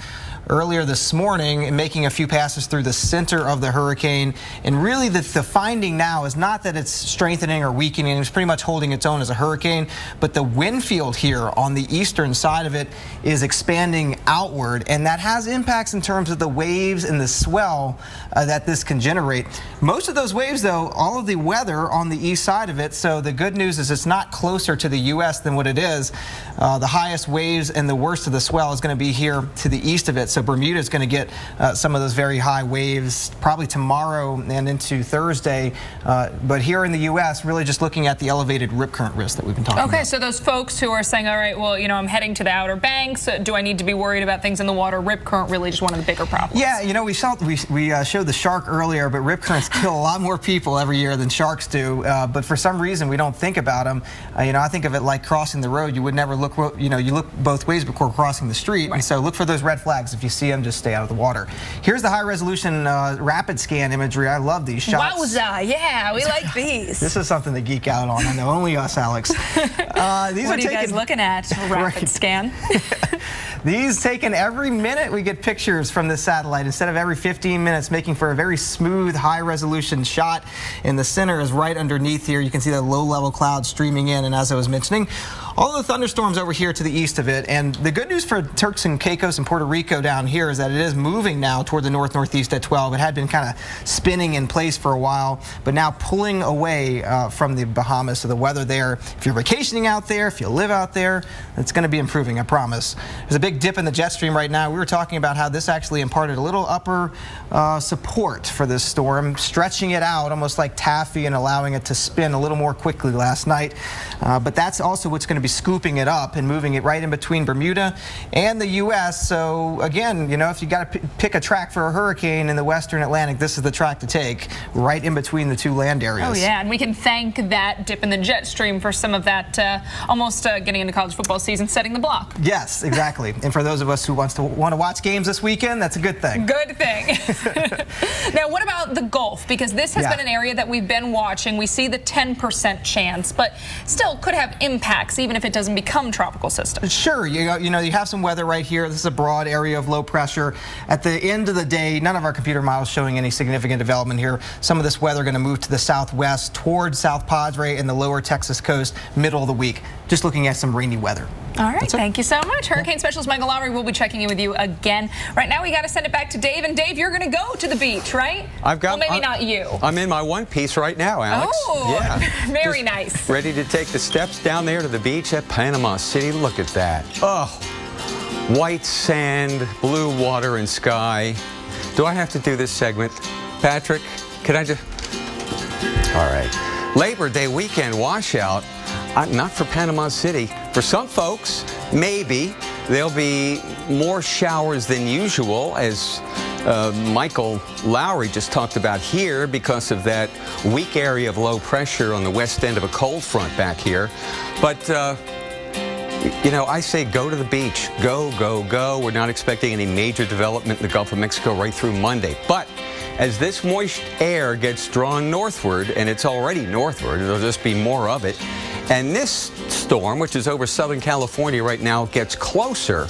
earlier this morning and making a few passes through the center of the hurricane. And really the finding now is not that it's strengthening or weakening. It's pretty much holding its own as a hurricane. But the wind field here on the eastern side of it is expanding outward. And that has impacts in terms of the waves and the swell that this can generate. Most of those waves, though, all of the weather on the east side of it. So the good news is it's not closer to the U.S. than what it is. The highest waves and the worst of the swell is going to be here to the east of it. So Bermuda is going to get some of those very high waves probably tomorrow and into Thursday. But here in the U.S., really just looking at the elevated rip current risk that we've been talking about. Okay, so those folks who are saying, all right, well, I'm heading to the Outer Banks. Do I need to be worried about things in the water? Rip current really just one of the bigger problems. Yeah, we showed the shark earlier, but rip currents kill a lot more people every year than sharks do. But for some reason, we don't think about them. I think of it like crossing the road. You would never look, you look both ways before crossing the street. Right. And so look for those red flags. If you see them, just stay out of the water. Here's the high-resolution rapid scan imagery. I love these shots. Wowza, yeah, we like these. This is something to geek out on. I know only us, Alex. What are you guys looking at? Rapid scan. These taken every minute. We get pictures from this satellite instead of every 15 minutes, making for a very smooth, high-resolution shot. In the center is right underneath here. You can see the low-level clouds streaming in, and as I was mentioning, all the thunderstorms over here to the east of it. And the good news for Turks and Caicos and Puerto Rico down here is that it is moving now toward the north-northeast at 12. It had been kind of spinning in place for a while, but now pulling away from the Bahamas. So the weather there, if you're vacationing out there, if you live out there, it's going to be improving, I promise. There's a big dip in the jet stream right now. We were talking about how this actually imparted a little upper support for this storm, stretching it out almost like taffy and allowing it to spin a little more quickly last night. But that's also what's going to be scooping it up and moving it right in between Bermuda and the U.S. So again, if you got to pick a track for a hurricane in the western Atlantic, this is the track to take, right in between the two land areas. Oh yeah, and we can thank that dip in the jet stream for some of that almost getting into college football season, setting the block. Yes, exactly. And for those of us who want to watch games this weekend, that's a good thing. Good thing. Now, what about the Gulf? Because this has been an area that we've been watching. We see the 10% chance, but still could have impacts even if it doesn't become tropical system. Sure, you have some weather right here. This is a broad area of low pressure. At the end of the day, none of our computer models showing any significant development here. Some of this weather going to move to the southwest towards South Padre and the lower Texas coast middle of the week. Just looking at some rainy weather. All right, thank you so much. Hurricane Specialist Michael Lowry will be checking in with you again. Right now, we got to send it back to Dave. And Dave, you're going to go to the beach, right? Well, maybe not you. I'm in my one piece right now, Alex. Oh, yeah. Very nice. Ready to take the steps down there to the beach at Panama City. Look at that. Oh, white sand, blue water and sky. Do I have to do this segment? Patrick, can I just? All right. Labor Day weekend washout. Not for Panama City. For some folks, maybe there'll be more showers than usual, as Michael Lowry just talked about here, because of that weak area of low pressure on the west end of a cold front back here. But I say go to the beach. Go, go, go. We're not expecting any major development in the Gulf of Mexico right through Monday. But as this moist air gets drawn northward, and it's already northward, there'll just be more of it. And this storm, which is over Southern California right now, gets closer.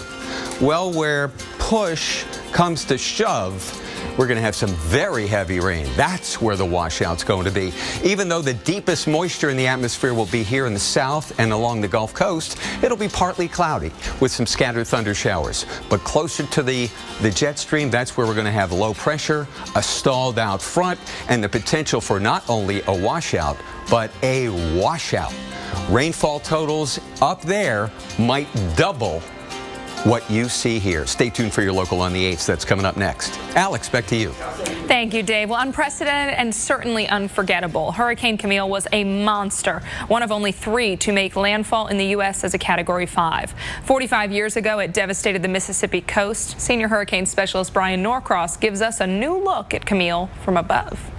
Well, where push comes to shove, we're going to have some very heavy rain. That's where the washout's going to be. Even though the deepest moisture in the atmosphere will be here in the south and along the Gulf Coast, it'll be partly cloudy with some scattered thunder showers. But closer to the jet stream, that's where we're going to have low pressure, a stalled out front, and the potential for not only a washout, but a washout. Rainfall totals up there might double what you see here. Stay tuned for your local on the 8th. That's coming up next. Alex, back to you. Thank you, Dave. Well, unprecedented and certainly unforgettable. Hurricane Camille was a monster, one of only 3 to make landfall in the U.S. as a Category 5. 45 years ago, it devastated the Mississippi coast. Senior hurricane specialist Brian Norcross gives us a new look at Camille from above.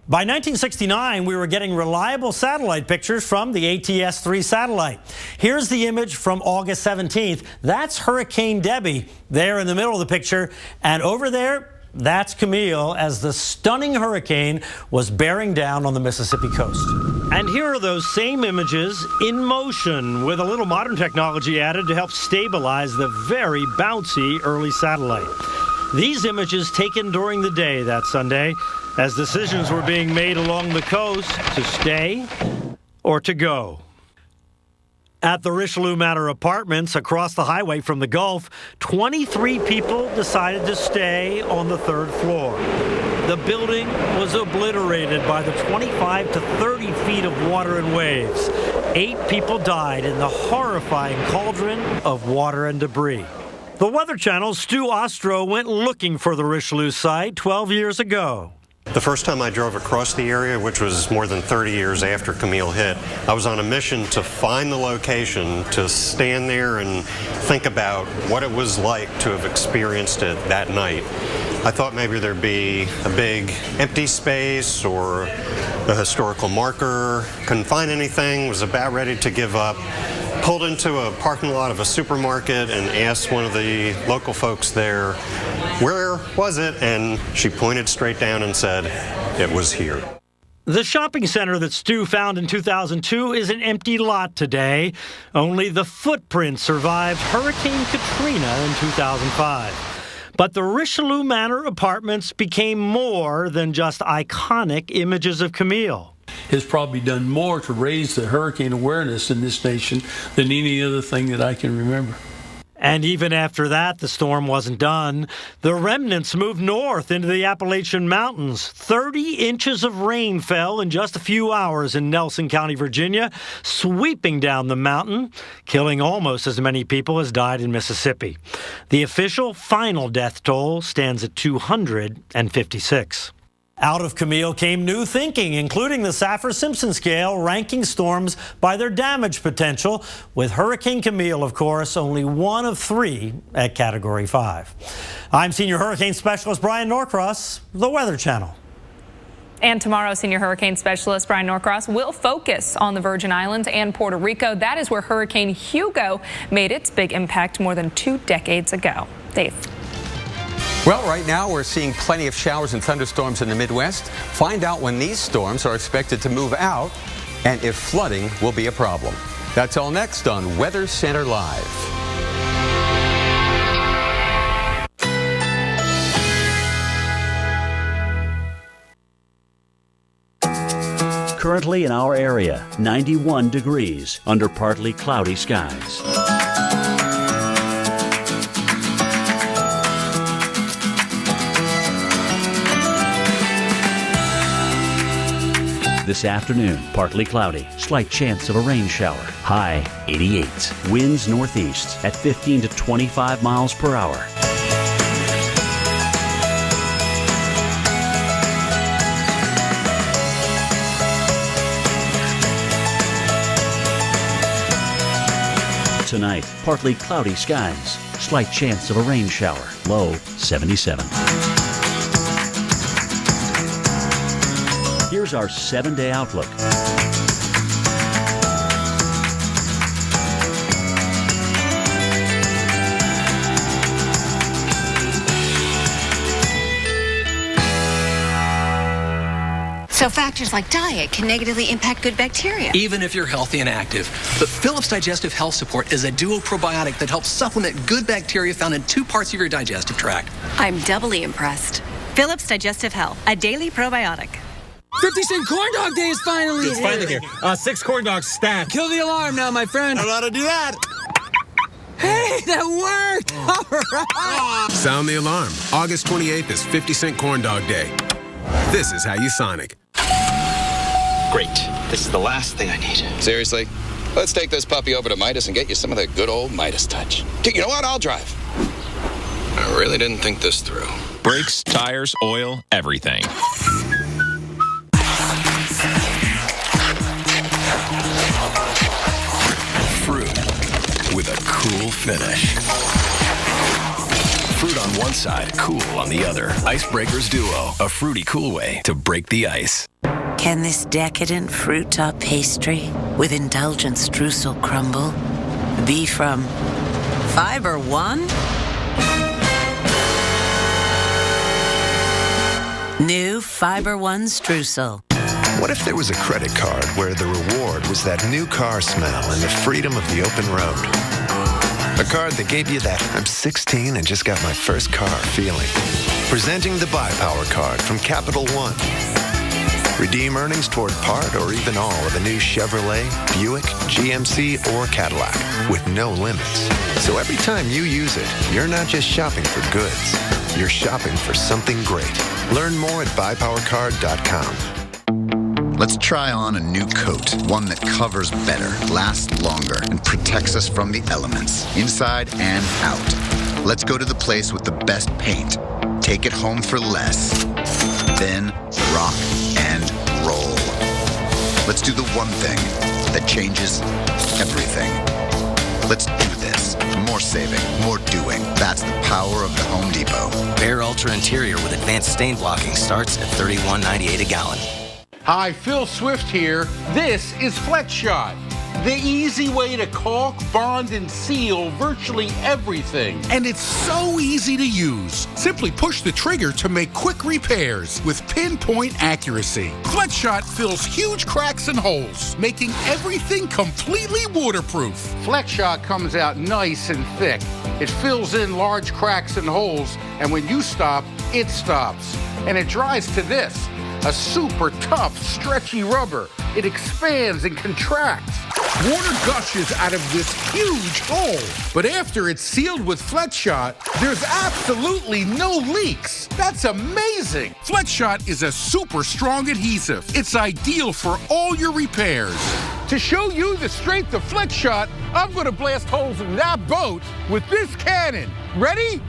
By 1969, we were getting reliable satellite pictures from the ATS-3 satellite. Here's the image from August 17th. That's Hurricane Debbie there in the middle of the picture. And over there, That's Camille as the stunning hurricane was bearing down on the Mississippi coast. And here are those same images in motion with a little modern technology added to help stabilize the very bouncy early satellite. These images taken during the day that Sunday as decisions were being made along the coast to stay or to go. At the Richelieu Manor Apartments across the highway from the Gulf, 23 people decided to stay on the third floor. The building was obliterated by the 25 to 30 feet of water and waves. 8 people died in the horrifying cauldron of water and debris. The Weather Channel's Stu Ostro went looking for the Richelieu site 12 years ago. The first time I drove across the area, which was more than 30 years after Camille hit, I was on a mission to find the location, to stand there and think about what it was like to have experienced it that night. I thought maybe there'd be a big empty space or a historical marker. Couldn't find anything, was about ready to give up. Pulled into a parking lot of a supermarket and asked one of the local folks there, where was it? And she pointed straight down and said, it was here. The shopping center that Stu found in 2002 is an empty lot today. Only the footprint survived Hurricane Katrina in 2005. But the Richelieu Manor Apartments became more than just iconic images of Camille. Has probably done more to raise the hurricane awareness in this nation than any other thing that I can remember. And even after that, the storm wasn't done. The remnants moved north into the Appalachian Mountains. 30 inches of rain fell in just a few hours in Nelson County, Virginia, sweeping down the mountain, killing almost as many people as died in Mississippi. The official final death toll stands at 256. Out of Camille came new thinking, including the Saffir-Simpson scale, ranking storms by their damage potential, with Hurricane Camille, of course, only one of 3 at Category 5. I'm Senior Hurricane Specialist Brian Norcross, the Weather Channel. And tomorrow, Senior Hurricane Specialist Brian Norcross will focus on the Virgin Islands and Puerto Rico. That is where Hurricane Hugo made its big impact more than 2 decades ago. Dave. Well, right now we're seeing plenty of showers and thunderstorms in the Midwest. Find out when these storms are expected to move out and if flooding will be a problem. That's all next on Weather Center Live. Currently in our area, 91 degrees under partly cloudy skies. This afternoon, partly cloudy, slight chance of a rain shower. High 88. Winds northeast at 15 to 25 miles per hour. Tonight, partly cloudy skies, slight chance of a rain shower. Low 77. Here's our 7-day outlook. So factors like diet can negatively impact good bacteria. Even if you're healthy and active. But Philips Digestive Health Support is a dual probiotic that helps supplement good bacteria found in 2 parts of your digestive tract. I'm doubly impressed. Philips Digestive Health, a daily probiotic. 50-cent corn dog day is finally It's finally here. 6 corn dogs stacked. Kill the alarm now, my friend. I don't know how to do that. Hey, that worked! All right. Sound the alarm. August 28th is 50-cent corn dog day. This is how you Sonic. Great. This is the last thing I need. Seriously? Let's take this puppy over to Midas and get you some of that good old Midas touch. You know what? I'll drive. I really didn't think this through. Brakes, tires, oil, everything. Fruit with a cool finish. Fruit on one side, cool on the other. Icebreakers Duo, a fruity cool way to break the ice. Can this decadent fruit top pastry with indulgent streusel crumble be from Fiber One? Fiber One Streusel. What if there was a credit card where the reward was that new car smell and the freedom of the open road? A card that gave you that I'm 16 and just got my first car feeling. Presenting the Buy Power card from Capital One. Redeem earnings toward part or even all of a new Chevrolet, Buick, GMC, or Cadillac with no limits. So every time you use it, you're not just shopping for goods. You're shopping for something great. Learn more at buypowercard.com. Let's try on a new coat, one that covers better, lasts longer, and protects us from the elements, inside and out. Let's go to the place with the best paint. Take it home for less. Then rock and roll. Let's do the one thing that changes everything. Let's do this. More saving, more doing. That's the power of the Home Depot. Behr Ultra Interior with advanced stain blocking starts at $31.98 a gallon. Hi, Phil Swift here. This is FlexShot, the easy way to caulk, bond, and seal virtually everything. And it's so easy to use. Simply push the trigger to make quick repairs with pinpoint accuracy. FlexShot fills huge cracks and holes, making everything completely waterproof. FlexShot comes out nice and thick. It fills in large cracks and holes, and when you stop, it stops. And it dries to this. A super tough, stretchy rubber. It expands and contracts. Water gushes out of this huge hole. But after it's sealed with FlexShot, there's absolutely no leaks. That's amazing. FlexShot is a super strong adhesive. It's ideal for all your repairs. To show you the strength of FlexShot, I'm going to blast holes in that boat with this cannon. Ready?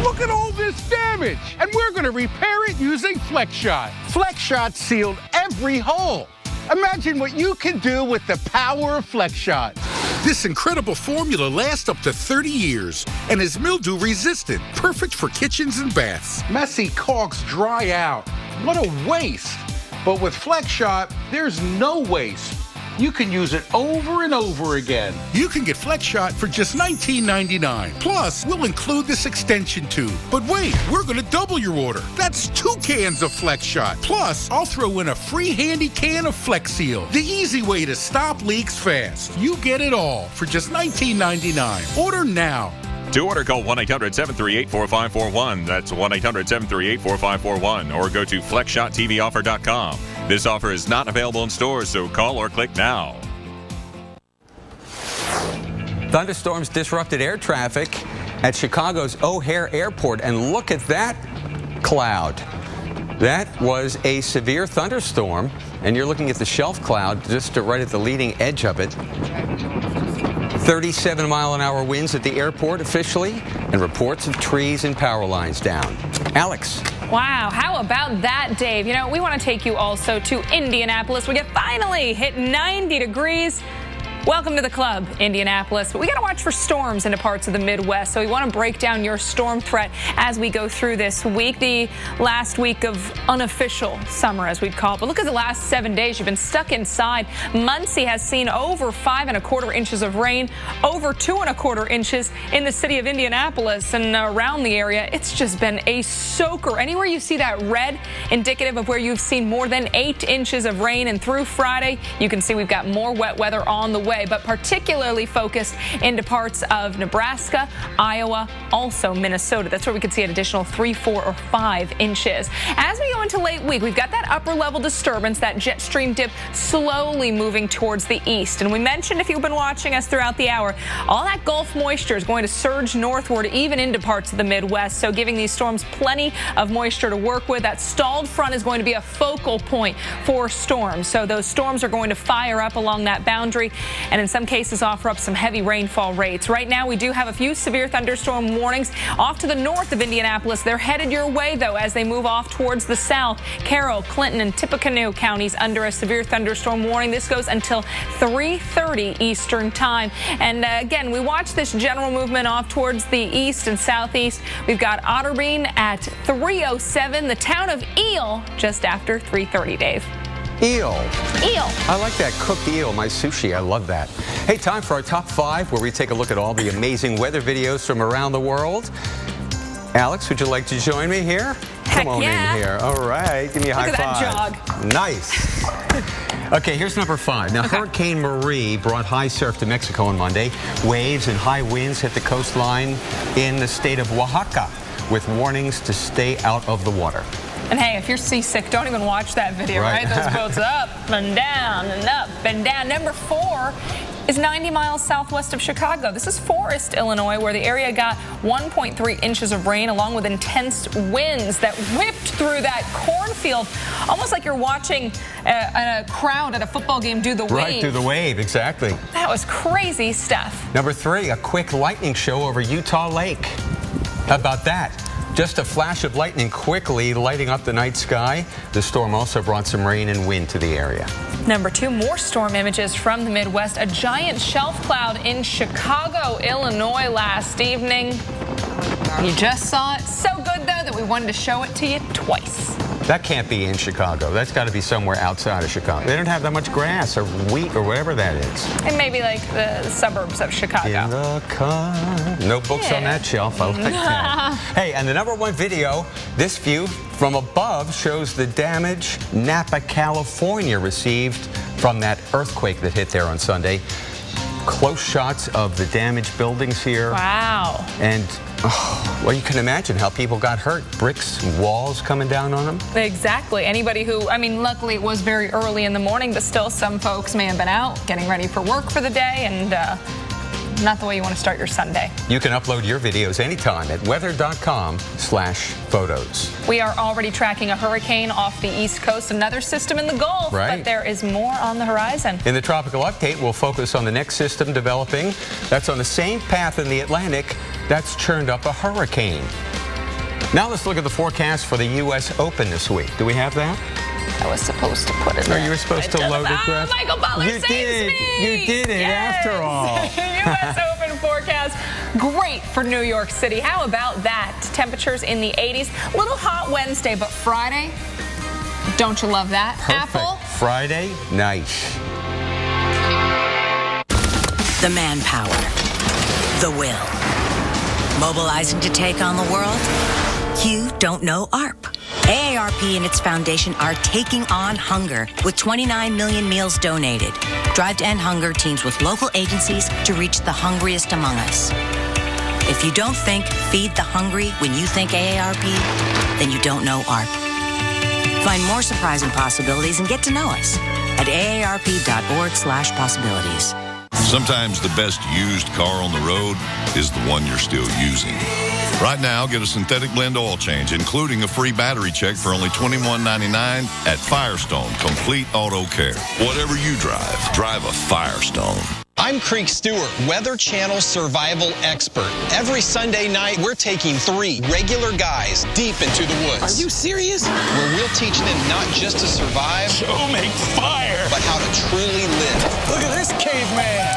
Look at all this damage, and we're going to repair it using FlexShot. FlexShot sealed every hole. Imagine what you can do with the power of FlexShot. This incredible formula lasts up to 30 years and is mildew resistant, perfect for kitchens and baths. Messy caulks dry out. What a waste. But with FlexShot, there's no waste. You can use it over and over again. You can get FlexShot for just $19.99. Plus, we'll include this extension tube. But wait, we're going to double your order. That's 2 cans of FlexShot. Plus, I'll throw in a free handy can of Flex Seal, the easy way to stop leaks fast. You get it all for just $19.99. Order now. To order, call 1-800-738-4541. That's 1-800-738-4541. Or go to FlexShotTVOffer.com. This offer is not available in stores, so call or click now. Thunderstorms disrupted air traffic at Chicago's O'Hare Airport. And look at that cloud. That was a severe thunderstorm. And you're looking at the shelf cloud just right at the leading edge of it. 37-mile-an-hour winds at the airport officially, and reports of trees and power lines down. Alex. Wow, how about that, Dave? You know, we want to take you also to Indianapolis. We get finally hit 90 degrees. Welcome to the club, Indianapolis. But we got to watch for storms into parts of the Midwest, so we want to break down your storm threat as we go through this week, the last week of unofficial summer, as we'd call it. But look at the last 7 days. You've been stuck inside. Muncie has seen over 5¼ inches of rain, over 2¼ inches in the city of Indianapolis and around the area. It's just been a soaker. Anywhere you see that red, indicative of where you've seen more than 8 inches of rain, and through Friday, you can see we've got more wet weather on the way, but particularly focused into parts of Nebraska, Iowa, also Minnesota. That's where we could see an additional 3, 4, or 5 inches. As we go into late week, we've got that upper level disturbance, that jet stream dip slowly moving towards the east. And we mentioned, if you've been watching us throughout the hour, all that Gulf moisture is going to surge northward, even into parts of the Midwest. So giving these storms plenty of moisture to work with. That stalled front is going to be a focal point for storms. So those storms are going to fire up along that boundary, and in some cases offer up some heavy rainfall rates. Right now, we do have a few severe thunderstorm warnings off to the north of Indianapolis. They're headed your way, though, as they move off towards the south. Carroll, Clinton, and Tippecanoe counties under a severe thunderstorm warning. This goes until 3:30 Eastern time. And again, we watch this general movement off towards the east and southeast. We've got Otterbein at 3:07, the town of Eel just after 3:30, Dave. Eel. Eel. I like that cooked eel, my sushi. I love that. Hey, time for our top 5, where we take a look at all the amazing weather videos from around the world. Alex, would you like to join me here? Heck Come on yeah. in here. All right, give me a high Look at five. that jog. Nice. Okay, here's number 5. Now, Hurricane Marie brought high surf to Mexico on Monday. Waves and high winds hit the coastline in the state of Oaxaca, with warnings to stay out of the water. And hey, if you're seasick, don't even watch that video, right? Those boats up and down and up and down. Number 4 is 90 miles southwest of Chicago. This is Forest, Illinois, where the area got 1.3 inches of rain, along with intense winds that whipped through that cornfield, almost like you're watching a crowd at a football game do the wave. Right, through the wave, exactly. That was crazy stuff. Number 3, a quick lightning show over Utah Lake. How about that? Just a flash of lightning quickly lighting up the night sky. The storm also brought some rain and wind to the area. Number 2, more storm images from the Midwest. A giant shelf cloud in Chicago, Illinois last evening. You just saw it. So good, though, that we wanted to show it to you twice. That can't be in Chicago. That's got to be somewhere outside of Chicago. They don't have that much grass or wheat or whatever that is. And maybe like the suburbs of Chicago. In the car. No books on that shelf. I like that. Hey, and the number 1 video, this view from above shows the damage Napa, California received from that earthquake that hit there on Sunday. Close shots of the damaged buildings here. Wow. And, well, you can imagine how people got hurt. Bricks and walls coming down on them. Exactly. Anybody who, I mean, luckily it was very early in the morning, but still some folks may have been out getting ready for work for the day, and not the way you want to start your Sunday. You can upload your videos anytime at weather.com/photos. We are already tracking a hurricane off the East Coast, another system in the Gulf, but there is more on the horizon. In the tropical update, we'll focus on the next system developing that's on the same path in the Atlantic that's churned up a hurricane. Now let's look at the forecast for the U.S. Open this week. Do we have that? I was supposed to put it there. You were supposed to load it, Greg. Michael Butler saves me! You did it after all. U.S. Open forecast, great for New York City. How about that? Temperatures in the 80s. A little hot Wednesday, but Friday, don't you love that? Perfect. Apple? Friday, nice. The manpower, the will, mobilizing to take on the world. You don't know ARP. AARP and its foundation are taking on hunger with 29 million meals donated. Drive to End Hunger teams with local agencies to reach the hungriest among us. If you don't think Feed the Hungry when you think AARP, then you don't know ARP. Find more surprising possibilities and get to know us at aarp.org/possibilities. Sometimes the best used car on the road is the one you're still using. Right now, get a synthetic blend oil change, including a free battery check for only $21.99 at Firestone Complete Auto Care. Whatever you drive, drive a Firestone. I'm Creek Stewart, Weather Channel survival expert. Every Sunday night, we're taking 3 regular guys deep into the woods. Are you serious? Where we'll teach them not just to survive, make fire, but how to truly live. Look at this caveman.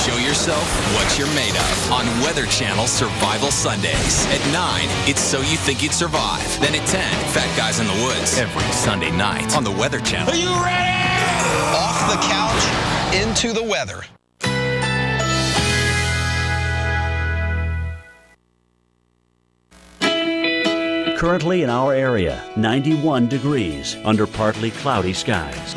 Show yourself what you're made of on Weather Channel Survival Sundays. At 9, it's So You Think You'd Survive. Then at 10, Fat Guys in the Woods. Every Sunday night on the Weather Channel. Are you ready? Off the couch, into the weather. Currently in our area, 91 degrees under partly cloudy skies.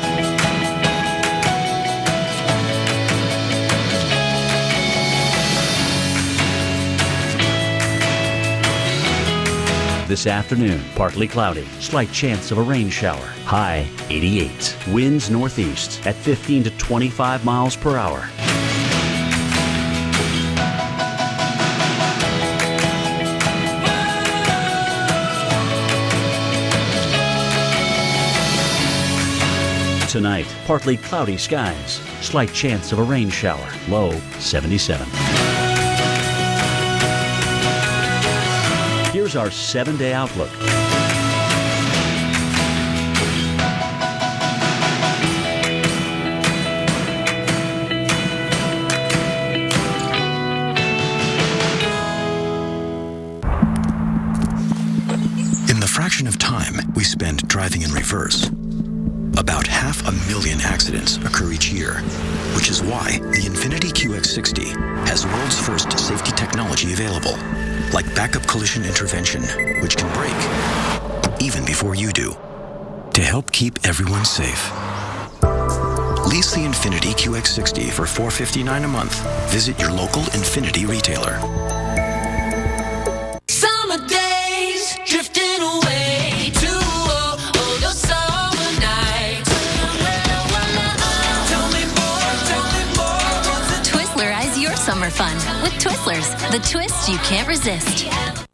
This afternoon, partly cloudy, slight chance of a rain shower. High 88. Winds northeast at 15 to 25 miles per hour. Tonight, partly cloudy skies, slight chance of a rain shower. Low 77. Here's our 7-day outlook. In the fraction of time we spend driving in reverse, About 500,000 accidents occur each year, which is why the Infiniti QX60 has the world's first safety technology available, like backup collision intervention, which can brake even before you do, to help keep everyone safe. Lease the Infiniti QX60 for $459 a month. Visit your local Infiniti retailer. Summer days drifting away to all your summer nights. Tell me more. Twizzlerize your summer fun with Twizzlers, the twists you can't resist.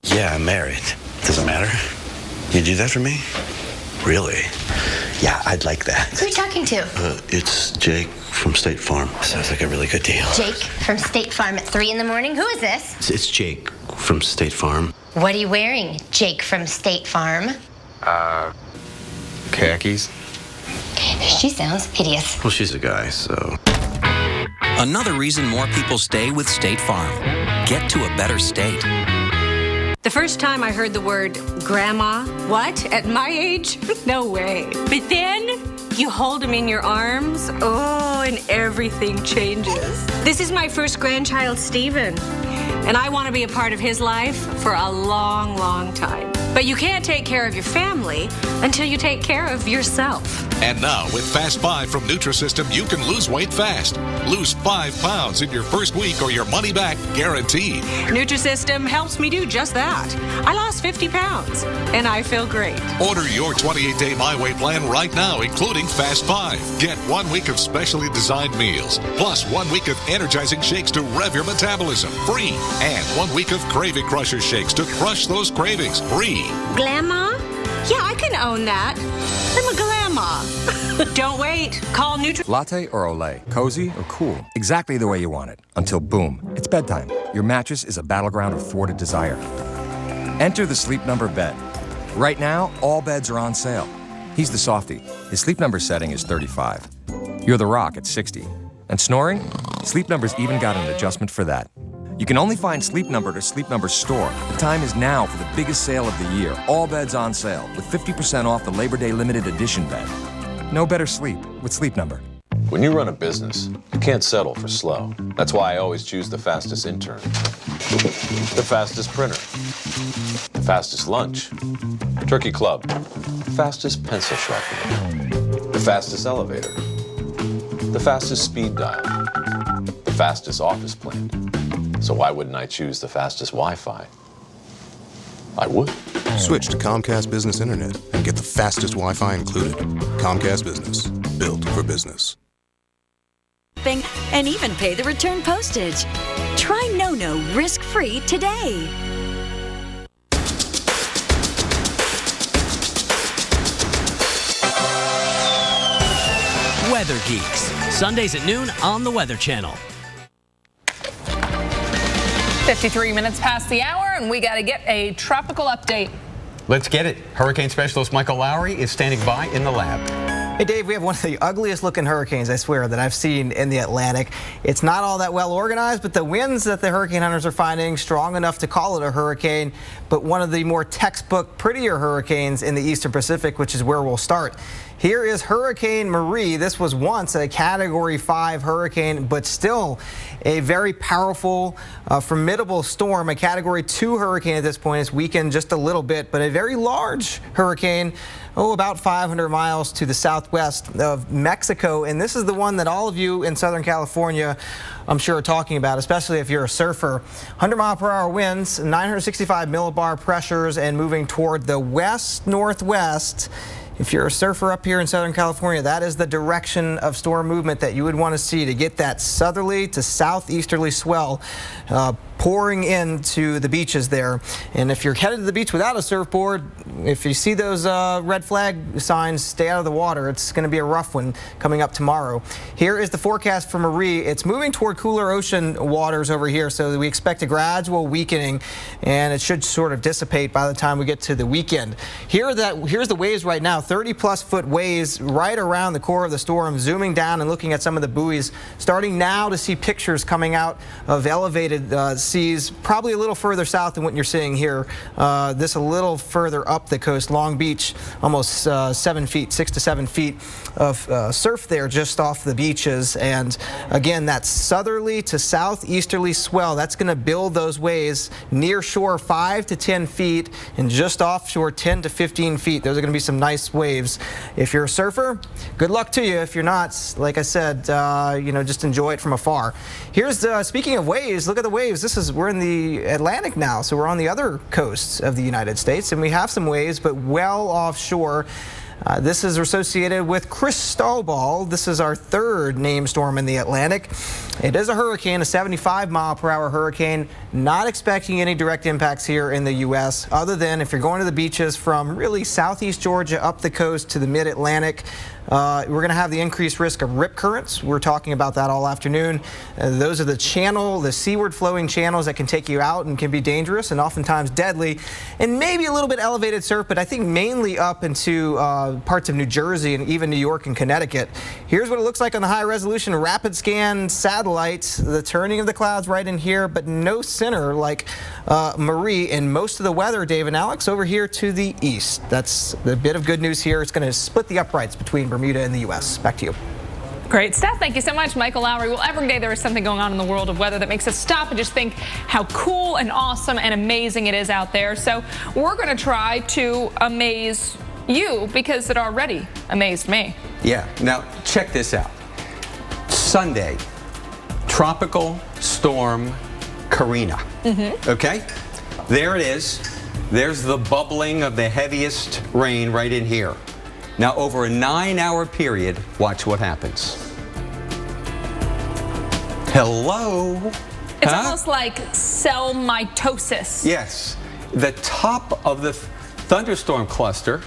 Yeah, I'm married. Does it matter? You do that for me? Really? Yeah, I'd like that. Who are you talking to? It's Jake from State Farm. Sounds like a really good deal. Jake from State Farm at 3 in the morning? Who is this? It's Jake from State Farm. What are you wearing, Jake from State Farm? Khakis. She sounds hideous. Well, she's a guy, so... Another reason more people stay with State Farm. Get to a better state. The first time I heard the word grandma, what? At my age? No way. But then you hold him in your arms, and everything changes. This is my first grandchild, Steven, and I want to be a part of his life for a long, long time. But you can't take care of your family until you take care of yourself. And now, with Fast 5 from Nutrisystem, you can lose weight fast. Lose 5 pounds in your first week or your money back guaranteed. Nutrisystem helps me do just that. I lost 50 pounds, and I feel great. Order your 28-day My Weight plan right now, including Fast 5. Get 1 week of specially designed meals, plus 1 week of energizing shakes to rev your metabolism, free. And 1 week of Craving Crusher shakes to crush those cravings, free. Grandma? Yeah, I can own that. I'm a grandma. Don't wait. Call Nutri... Latte or Olay? Cozy or cool? Exactly the way you want it. Until boom, it's bedtime. Your mattress is a battleground of thwarted desire. Enter the Sleep Number bed. Right now, all beds are on sale. He's the softie. His Sleep Number setting is 35. You're the rock at 60. And snoring? Sleep Number's even got an adjustment for that. You can only find Sleep Number at a Sleep Number store. The time is now for the biggest sale of the year. All beds on sale with 50% off the Labor Day limited edition bed. No better sleep with Sleep Number. When you run a business, you can't settle for slow. That's why I always choose the fastest intern, the fastest printer, the fastest lunch, Turkey Club, fastest pencil sharpener, the fastest elevator, the fastest speed dial, the fastest office plant. So why wouldn't I choose the fastest Wi-Fi? I would. Switch to Comcast Business Internet and get the fastest Wi-Fi included. Comcast Business, built for business. And even pay the return postage. Try NoNo risk-free today. Weather Geeks, Sundays at noon on the Weather Channel. 53 minutes past the hour, and we got to get a tropical update. Let's get it. Hurricane specialist Michael Lowry is standing by in the lab. Hey, Dave, we have one of the ugliest looking hurricanes, I swear, that I've seen in the Atlantic. It's not all that well organized, but the winds that the hurricane hunters are finding strong enough to call it a hurricane, but one of the more textbook, prettier hurricanes in the Eastern Pacific, which is where we'll start. Here is Hurricane Marie. This was once a Category 5 hurricane, but still a very powerful, formidable storm. A Category 2 hurricane at this point. It's weakened just a little bit, but a very large hurricane, about 500 miles to the southwest of Mexico. And this is the one that all of you in Southern California, I'm sure, are talking about, especially if you're a surfer. 100-mile-per-hour winds, 965 millibar pressures, and moving toward the west-northwest. If you're a surfer up here in Southern California, that is the direction of storm movement that you would want to see to get that southerly to southeasterly swell pouring into the beaches there. And if you're headed to the beach without a surfboard, if you see those red flag signs, stay out of the water. It's going to be a rough one coming up tomorrow. Here is the forecast for Marie. It's moving toward cooler ocean waters over here, so we expect a gradual weakening, and it should sort of dissipate by the time we get to the weekend. Here's the waves right now, 30-plus foot waves right around the core of the storm, zooming down and looking at some of the buoys. Starting now to see pictures coming out of elevated seas probably a little further south than what you're seeing here. This a little further up the coast. Long Beach, almost 7 feet, 6 to 7 feet of surf there just off the beaches. And again, that southerly to southeasterly swell, that's going to build those waves near shore 5 to 10 feet and just offshore 10 to 15 feet. Those are going to be some nice waves. If you're a surfer, good luck to you. If you're not, like I said, just enjoy it from afar. Here's speaking of waves, look at the waves. We're in the Atlantic now, so we're on the other coasts of the United States, and we have some waves, but well offshore. This is associated with Cristobal. This is our third named storm in the Atlantic. It is a hurricane, a 75-mile-per-hour hurricane. Not expecting any direct impacts here in the U.S. other than if you're going to the beaches from really southeast Georgia up the coast to the mid-Atlantic. We're going to have the increased risk of rip currents. We're talking about that all afternoon. Those are the seaward flowing channels that can take you out and can be dangerous and oftentimes deadly, and maybe a little bit elevated surf, but I think mainly up into parts of New Jersey and even New York and Connecticut. Here's what it looks like on the high resolution rapid scan satellite. The turning of the clouds right in here, but no center like Marie, and most of the weather, Dave and Alex, over here to the east. That's the bit of good news here. It's going to split the uprights between Bermuda and the U.S. Back to you. Great stuff. Thank you so much, Michael Lowry. Well, every day there is something going on in the world of weather that makes us stop and just think how cool and awesome and amazing it is out there. So we're going to try to amaze you because it already amazed me. Yeah. Now, check this out. Sunday, Tropical Storm Karina. Okay? There it is. There's the bubbling of the heaviest rain right in here. Now, over a 9-hour period, watch what happens. Hello? It's almost like cell mitosis. Yes. The top of the thunderstorm cluster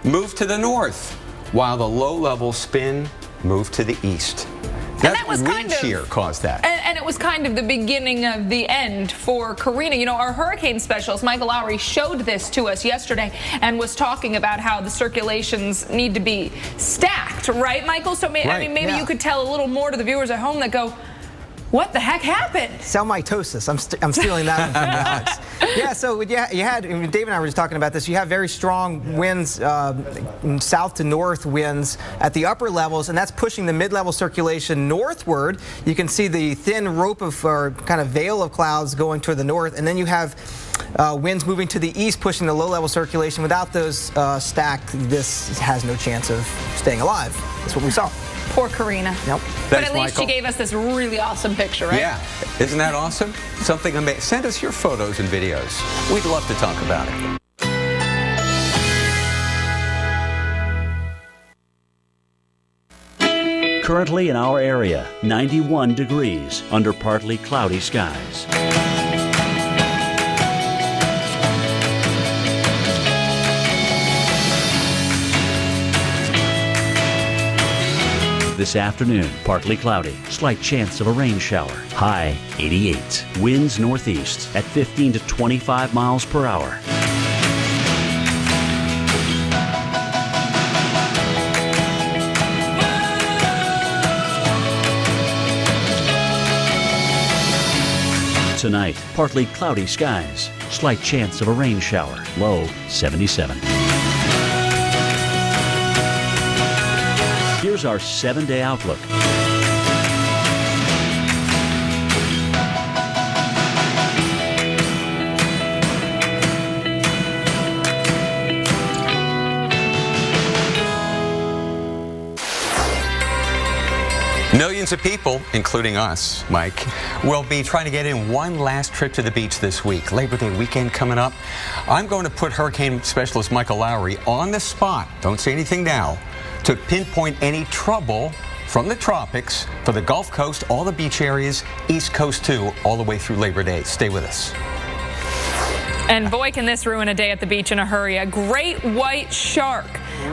moved to the north, while the low-level spin moved to the east. That was wind shear caused that. And it was kind of the beginning of the end for Karina. You know, our hurricane specialist, Michael Lowry, showed this to us yesterday and was talking about how the circulations need to be stacked, right, Michael? So I mean, maybe you could tell a little more to the viewers at home that go, what the heck happened? Cell mitosis. I'm stealing that one from Alex. Yeah, so you had, Dave and I were just talking about this, you have very strong winds, south to north winds at the upper levels, and that's pushing the mid-level circulation northward. You can see the thin rope of, or kind of veil of clouds going toward the north, and then you have winds moving to the east, pushing the low-level circulation. Without those stacked, this has no chance of staying alive. That's what we saw. Poor Karina. Nope. But at least she gave us this really awesome picture, right? Yeah. Isn't that awesome? Something amazing. Send us your photos and videos. We'd love to talk about it. Currently in our area, 91 degrees under partly cloudy skies. This afternoon, partly cloudy, slight chance of a rain shower. High 88. Winds northeast at 15 to 25 miles per hour. Tonight, partly cloudy skies, slight chance of a rain shower. Low 77. Here's our 7-day outlook. Millions of people, including us, Mike, will be trying to get in one last trip to the beach this week. Labor Day weekend coming up. I'm going to put hurricane specialist Michael Lowry on the spot, don't say anything now, to pinpoint any trouble from the tropics for the Gulf Coast, all the beach areas, East Coast too, all the way through Labor Day. Stay with us. And boy, can this ruin a day at the beach in a hurry. A great white shark.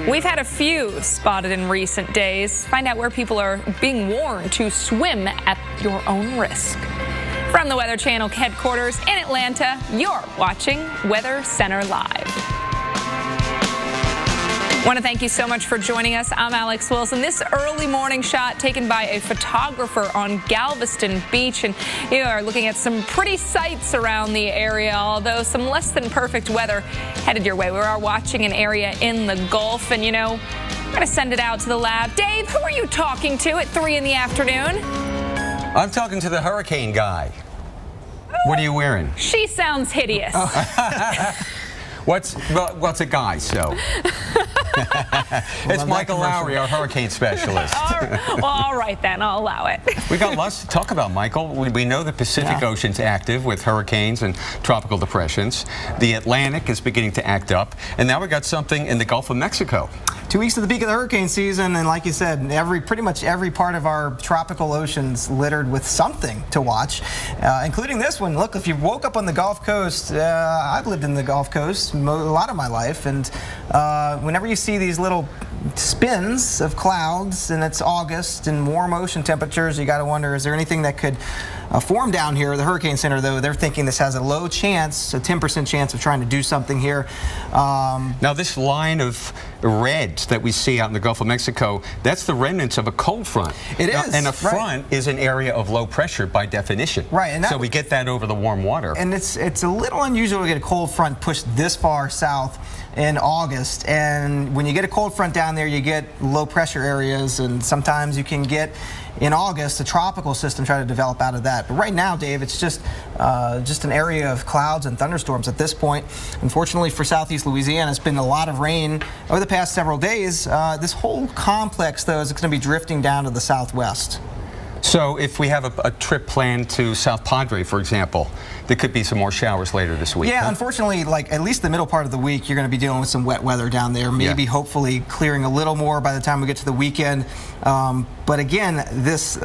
We've had a few spotted in recent days. Find out where people are being warned to swim at your own risk. From the Weather Channel headquarters in Atlanta, you're watching Weather Center Live. Want to thank you so much for joining us. I'm Alex Wilson. This early morning shot taken by a photographer on Galveston Beach, and you are looking at some pretty sights around the area, although some less than perfect weather headed your way. We are watching an area in the Gulf, and we're going to send it out to the lab. Dave, who are you talking to at 3 in the afternoon? I'm talking to the hurricane guy. What are you wearing? She sounds hideous. What's a guy, so? It's Michael Lowry, our hurricane specialist. All right then, I'll allow it. We got lots to talk about, Michael. We know the Pacific Ocean's active with hurricanes and tropical depressions. The Atlantic is beginning to act up, and now we got something in the Gulf of Mexico. 2 weeks to the peak of the hurricane season, and like you said, pretty much every part of our tropical oceans littered with something to watch, including this one. Look, if you woke up on the Gulf Coast, I've lived in the Gulf Coast a lot of my life, and whenever you see these little spins of clouds, and it's August and warm ocean temperatures, you got to wonder, is there anything that could form down here? The Hurricane Center, though, they're thinking this has a low chance, a 10% chance of trying to do something here. Now, this line of red that we see out in the Gulf of Mexico, that's the remnants of a cold front. It is. And a front is an area of low pressure by definition. Right. And so we get that over the warm water. And it's a little unusual to get a cold front pushed this far south in August, and when you get a cold front down there, you get low pressure areas, and sometimes you can get in August a tropical system try to develop out of that. But right now, Dave, it's just an area of clouds and thunderstorms at this point. Unfortunately for southeast Louisiana, it's been a lot of rain over the past several days. This whole complex, though, is going to be drifting down to the southwest. So if we have a trip planned to South Padre, for example, there could be some more showers later this week. Yeah, unfortunately, at least the middle part of the week, you're going to be dealing with some wet weather down there. Maybe, hopefully, clearing a little more by the time we get to the weekend. But again, this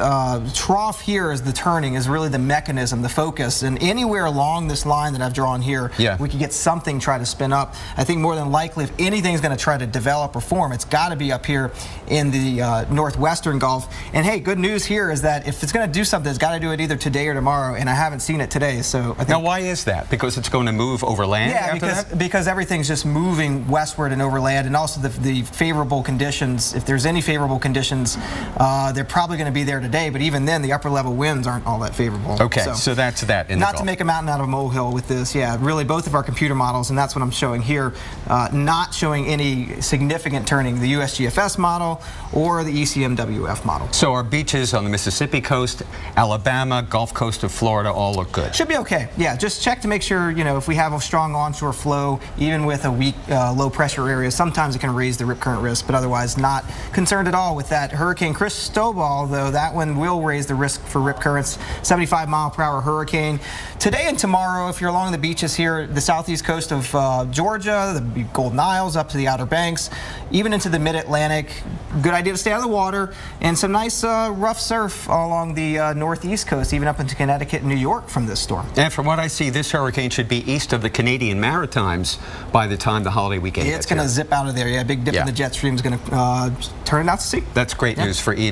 trough here is the turning, is really the mechanism, the focus. And anywhere along this line that I've drawn here, we could get something try to spin up. I think more than likely, if anything's going to try to develop or form, it's got to be up here in the northwestern Gulf. And hey, good news here is that if it's going to do something, it's got to do it either today or tomorrow. And I haven't seen it today, so I think. Now, why is that? Because it's going to move overland? Yeah, because everything's just moving westward and overland, and also the favorable conditions. If there's any favorable conditions, they're probably going to be there today, but even then, the upper level winds aren't all that favorable. Okay, so that's that in the Not Gulf. to make a mountain out of a molehill with this, really both of our computer models, and that's what I'm showing here, not showing any significant turning, the USGFS model or the ECMWF model. So our beaches on the Mississippi coast, Alabama, Gulf Coast of Florida all look good. Should be okay. Yeah, just check to make sure, if we have a strong onshore flow, even with a weak low pressure area, sometimes it can raise the rip current risk, but otherwise not concerned at all with that. Hurricane Cristobal, though, that one will raise the risk for rip currents, 75-mile-per-hour hurricane. Today and tomorrow, if you're along the beaches here, the southeast coast of Georgia, the Golden Isles, up to the Outer Banks, even into the mid-Atlantic, good idea to stay out of the water, and some nice rough surf along the northeast coast, even up into Connecticut and New York from this storm. And from what I see, this hurricane should be east of the Canadian Maritimes by the time the holiday weekend gets it's going to zip out of there. Yeah, big dip in the jet stream is going to turn it out to sea. That's great news for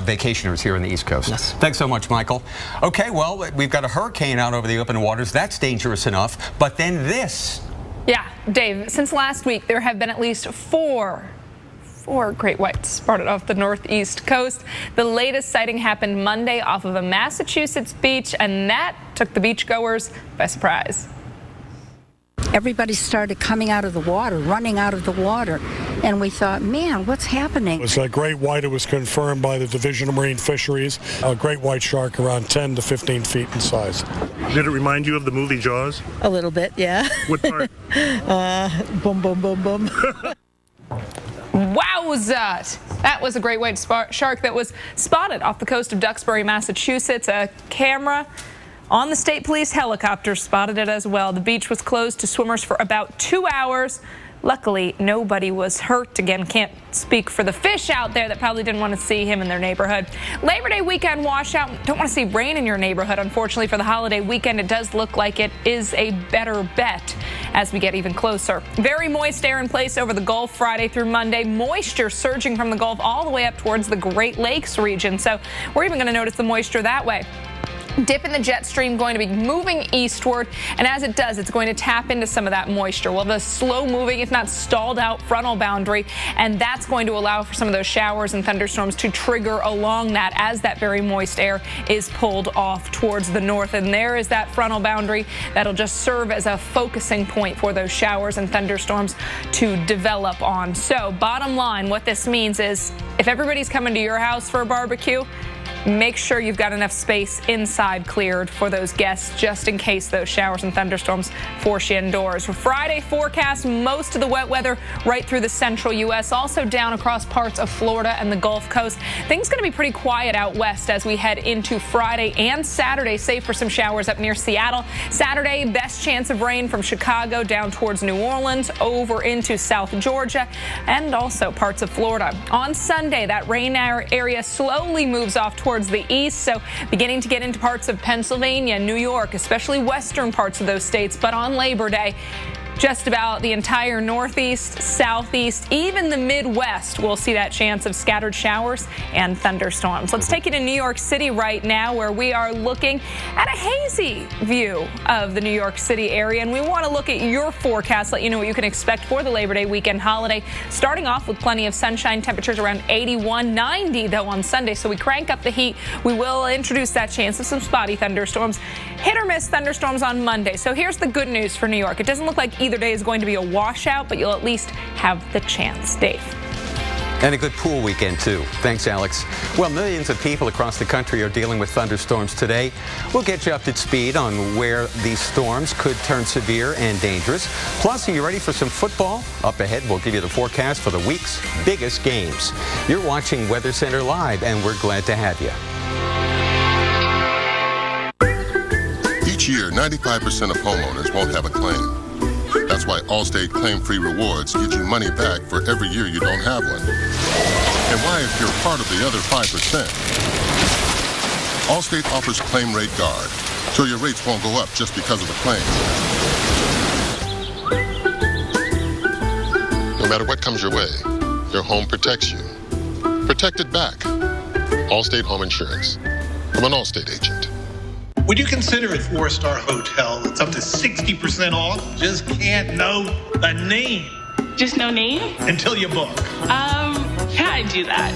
vacationers here on the East Coast. Yes. Thanks so much, Michael. Okay, well, we've got a hurricane out over the open waters. That's dangerous enough. But then this. Yeah, Dave, since last week, there have been at least four great whites spotted off the northeast coast. The latest sighting happened Monday off of a Massachusetts beach, and that took the beachgoers by surprise. Everybody started coming out of the water, running out of the water, and we thought, man, what's happening? It was a great white. It was confirmed by the Division of Marine Fisheries. A great white shark around 10 to 15 feet in size. Did it remind you of the movie Jaws? A little bit, yeah. What part? Boom, boom, boom, boom. Wowza! That was a great white shark that was spotted off the coast of Duxbury, Massachusetts. A camera on the state police helicopter spotted it as well. The beach was closed to swimmers for about 2 hours. Luckily, nobody was hurt. Again, can't speak for the fish out there that probably didn't want to see him in their neighborhood. Labor Day weekend washout. Don't want to see rain in your neighborhood. Unfortunately, for the holiday weekend, it does look like it is a better bet as we get even closer. Very moist air in place over the Gulf Friday through Monday. Moisture surging from the Gulf all the way up towards the Great Lakes region. So we're even going to notice the moisture that way. dip in the jet stream going to be moving eastward, and as it does, it's going to tap into some of that moisture. Well, the slow-moving, if not stalled out frontal boundary, and that's going to allow for some of those showers and thunderstorms to trigger along that as that very moist air is pulled off towards the north. And there is that frontal boundary that'll just serve as a focusing point for those showers and thunderstorms to develop on. So, bottom line, what this means is if everybody's coming to your house for a barbecue, make sure you've got enough space inside cleared for those guests just in case those showers and thunderstorms force you indoors. For Friday forecast, most of the wet weather right through the central U.S., also down across parts of Florida and the Gulf Coast. Things going to be pretty quiet out west as we head into Friday and Saturday, save for some showers up near Seattle. Saturday, best chance of rain from Chicago down towards New Orleans, over into South Georgia, and also parts of Florida. On Sunday, that rain area slowly moves off towards the east, so beginning to get into parts of Pennsylvania, New York, especially western parts of those states. But on Labor Day, just about the entire northeast, southeast, even the Midwest will see that chance of scattered showers and thunderstorms. Let's take you to New York City right now, where we are looking at a hazy view of the New York City area, and we want to look at your forecast, let you know what you can expect for the Labor Day weekend holiday. Starting off with plenty of sunshine, temperatures around 81, 90 though on Sunday, so we crank up the heat. We will introduce that chance of some spotty thunderstorms, hit or miss thunderstorms on Monday. So here's the good news for New York. It doesn't look like either day is going to be a washout, but you'll at least have the chance. Dave. And a good pool weekend, too. Thanks, Alex. Well, millions of people across the country are dealing with thunderstorms today. We'll get you up to speed on where these storms could turn severe and dangerous. Plus, are you ready for some football? Up ahead, we'll give you the forecast for the week's biggest games. You're watching Weather Center Live, and we're glad to have you. Each year, 95% of homeowners won't have a claim. That's why Allstate Claim-Free Rewards gives you money back for every year you don't have one. And why, if you're part of the other 5%, Allstate offers Claim Rate Guard, so your rates won't go up just because of the claim. No matter what comes your way, your home protects you. Protect it back. Allstate Home Insurance. From an Allstate agent. Would you consider a 4-star hotel that's up to 60% off? Just can't know the name. Just no name? Until you book. Yeah, I'd do that.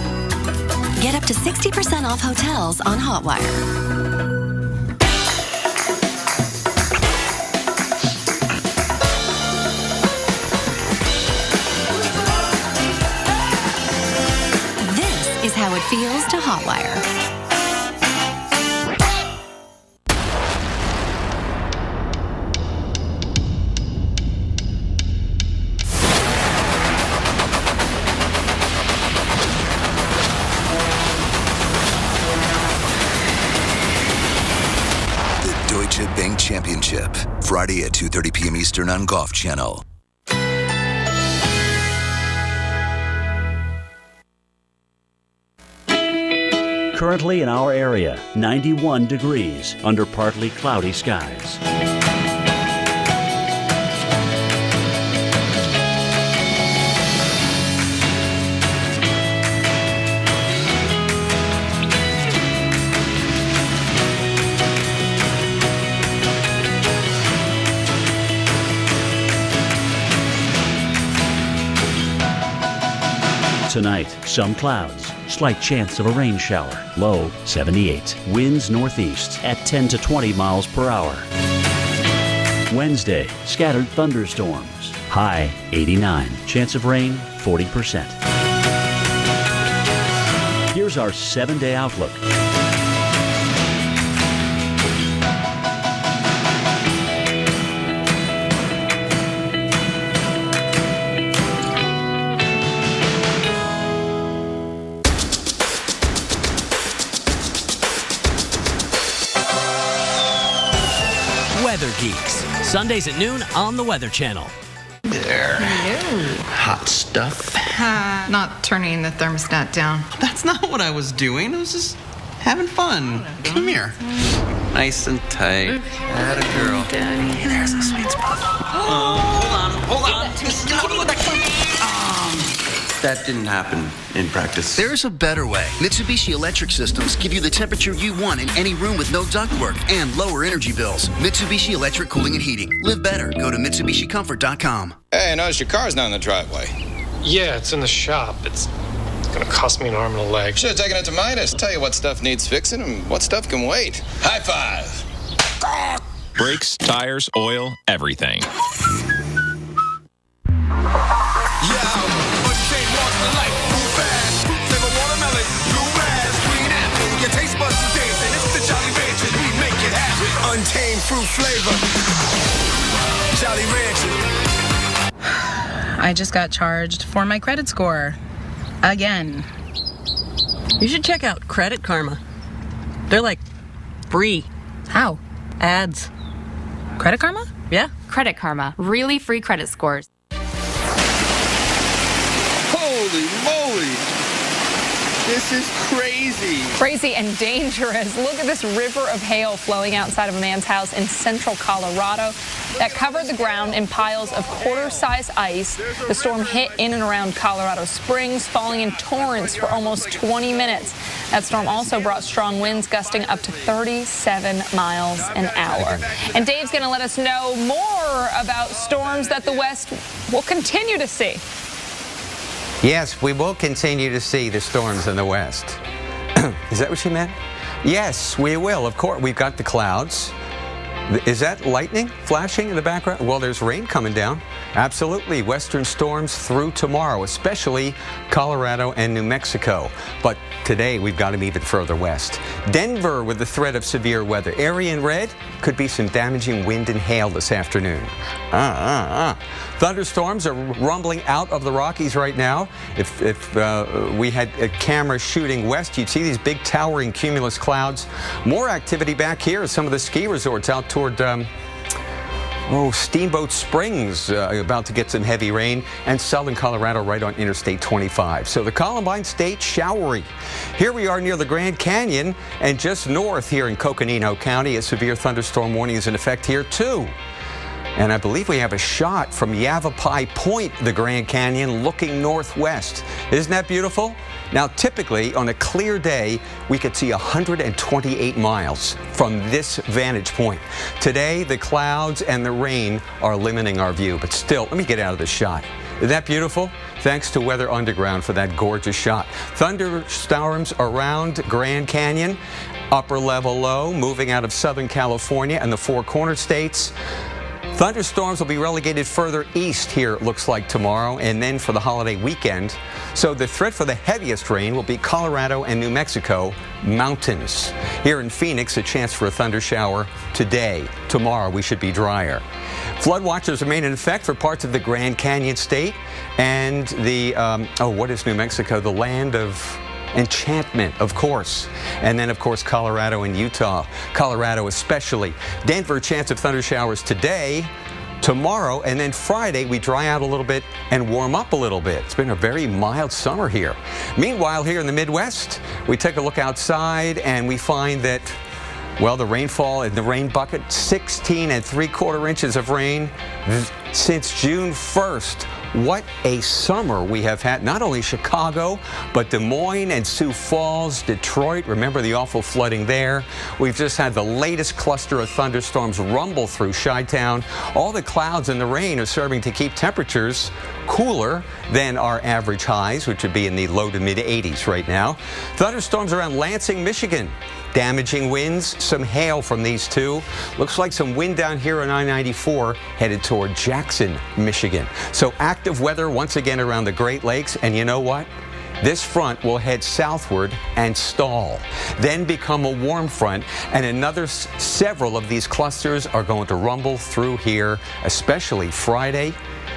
Get up to 60% off hotels on Hotwire. This is how it feels to Hotwire. Bank Championship, Friday at 2:30 p.m. Eastern on Golf Channel. Currently in our area, 91 degrees under partly cloudy skies. Tonight, some clouds, slight chance of a rain shower, low 78. Winds northeast at 10 to 20 miles per hour. Wednesday, scattered thunderstorms, high 89. Chance of rain 40%. Here's our 7-day outlook. Weather Geeks, Sundays at noon on the Weather Channel. There. Hot stuff. Not turning the thermostat down. That's not what I was doing. I was just having fun. Come here. Nice and tight. Atta girl. Daddy. There's a sweet spot. Hold on. That didn't happen in practice. There's a better way. Mitsubishi Electric Systems give you the temperature you want in any room with no ductwork and lower energy bills. Mitsubishi Electric Cooling and Heating. Live better. Go to MitsubishiComfort.com. Hey, I noticed your car's not in the driveway. Yeah, it's in the shop. It's gonna cost me an arm and a leg. Should have taken it to Midas. Tell you what stuff needs fixing and what stuff can wait. High five. Brakes, tires, oil, everything. Untamed fruit flavor. Jolly Rancher. I just got charged for my credit score. Again. You should check out Credit Karma. They're like free. How? Ads. Credit Karma? Yeah. Credit Karma. Really free credit scores. Holy moly! This is crazy. Crazy and dangerous. Look at this river of hail flowing outside of a man's house in central Colorado that covered the ground in piles of quarter-size ice. The storm hit in and around Colorado Springs, falling in torrents for almost 20 minutes. That storm also brought strong winds gusting up to 37 miles an hour. And Dave's going to let us know more about storms that the West will continue to see. Yes, we will continue to see the storms in the west. Is that what you meant? Yes, we will. Of course, we've got the clouds. Is that lightning flashing in the background? Well, there's rain coming down. Absolutely. Western storms through tomorrow, especially Colorado and New Mexico. But today, we've got them even further west. Denver with the threat of severe weather. Area in red could be some damaging wind and hail this afternoon. Thunderstorms are rumbling out of the Rockies right now. If we had a camera shooting west, you'd see these big towering cumulus clouds. More activity back here at some of the ski resorts out toward Steamboat Springs, about to get some heavy rain, and southern Colorado right on Interstate 25. So the Columbine State, showery. Here we are near the Grand Canyon, and just north here in Coconino County, a severe thunderstorm warning is in effect here too. And I believe we have a shot from Yavapai Point, the Grand Canyon, looking northwest. Isn't that beautiful? Now, typically, on a clear day, we could see 128 miles from this vantage point. Today, the clouds and the rain are limiting our view, but still, let me get out of the shot. Isn't that beautiful? Thanks to Weather Underground for that gorgeous shot. Thunderstorms around Grand Canyon, upper level low, moving out of Southern California and the Four Corner states. Thunderstorms will be relegated further east here, it looks like, tomorrow, and then for the holiday weekend. So the threat for the heaviest rain will be Colorado and New Mexico mountains. Here in Phoenix, a chance for a thunder shower today. Tomorrow, we should be drier. Flood watches remain in effect for parts of the Grand Canyon State and the, what is New Mexico? The land of enchantment, of course. And then, of course, Colorado and Utah. Colorado especially. Denver, chance of thunder showers today, tomorrow, and then Friday we dry out a little bit and warm up a little bit. It's been a very mild summer here. Meanwhile, here in the Midwest, we take a look outside and we find that, well, the rainfall in the rain bucket, 16 3/4 inches of rain since June 1st. What a summer we have had. Not only Chicago, but Des Moines and Sioux Falls, Detroit. Remember the awful flooding there. We've just had the latest cluster of thunderstorms rumble through Chi-Town. All the clouds and the rain are serving to keep temperatures cooler than our average highs, which would be in the low to mid 80s right now. Thunderstorms around Lansing, Michigan. Damaging winds, some hail from these two. Looks like some wind down here on I-94 headed toward Jackson, Michigan. So active weather once again around the Great Lakes. And you know what? This front will head southward and stall, then become a warm front, and another several of these clusters are going to rumble through here, especially Friday,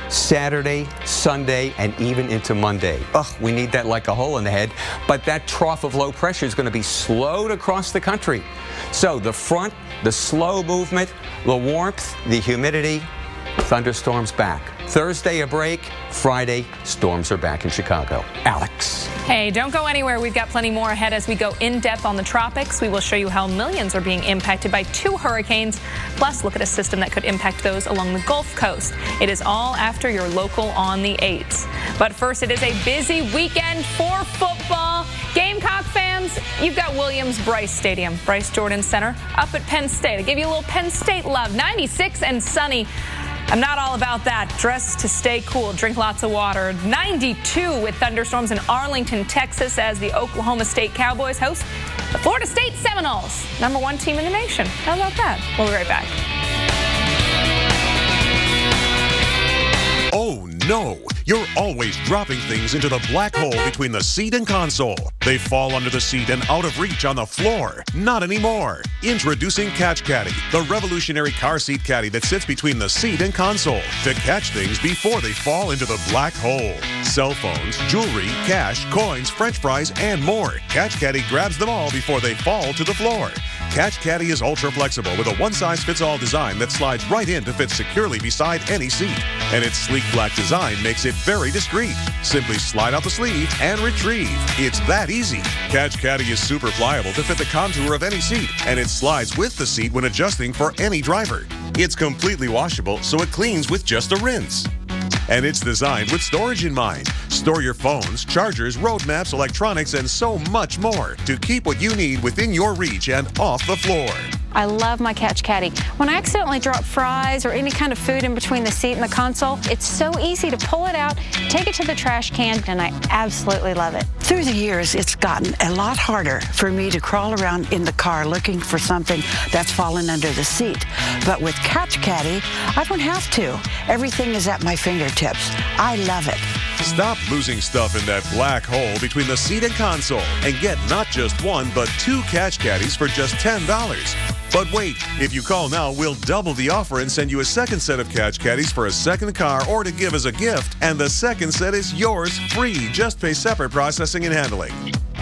Saturday, Sunday, and even into Monday. Ugh, we need that like a hole in the head. But that trough of low pressure is going to be slowed across the country. So the front, the slow movement, the warmth, the humidity, thunderstorms back. Thursday, a break. Friday, storms are back in Chicago. Alex. Hey, don't go anywhere. We've got plenty more ahead as we go in depth on the tropics. We will show you how millions are being impacted by 2 hurricanes. Plus, look at a system that could impact those along the Gulf Coast. It is all after your local on the 8s. But first, it is a busy weekend for football. Gamecock fans, you've got Williams-Brice Stadium, Bryce Jordan Center, up at Penn State. I give you a little Penn State love. 96 and sunny. I'm not all about that. Dress to stay cool. Drink lots of water. 92 with thunderstorms in Arlington, Texas, as the Oklahoma State Cowboys host the Florida State Seminoles, #1 team in the nation. How about that? We'll be right back. Oh no, you're always dropping things into the black hole between the seat and console. They fall under the seat and out of reach on the floor. Not anymore. Introducing Catch Caddy, the revolutionary car seat caddy that sits between the seat and console to catch things before they fall into the black hole. Cell phones, jewelry, cash, coins, french fries, and more. Catch Caddy grabs them all before they fall to the floor. Catch Caddy is ultra flexible with a one-size-fits-all design that slides right in to fit securely beside any seat. And its sleek black design makes it very discreet. Simply slide out the sleeve and retrieve. It's that easy. Catch Caddy is super pliable to fit the contour of any seat, and it slides with the seat when adjusting for any driver. It's completely washable, so it cleans with just a rinse. And it's designed with storage in mind. Store your phones, chargers, road maps, electronics, and so much more to keep what you need within your reach and off the floor. I love my Catch Caddy. When I accidentally drop fries or any kind of food in between the seat and the console, it's so easy to pull it out, take it to the trash can, and I absolutely love it. Through the years, it's gotten a lot harder for me to crawl around in the car looking for something that's fallen under the seat. But with Catch Caddy, I don't have to. Everything is at my fingertips. I love it. Stop losing stuff in that black hole between the seat and console and get not just one, but 2 Catch Caddies for just $10. But wait, if you call now, we'll double the offer and send you a second set of Catch Caddies for a second car or to give as a gift, and the second set is yours free. Just pay separate processing and handling.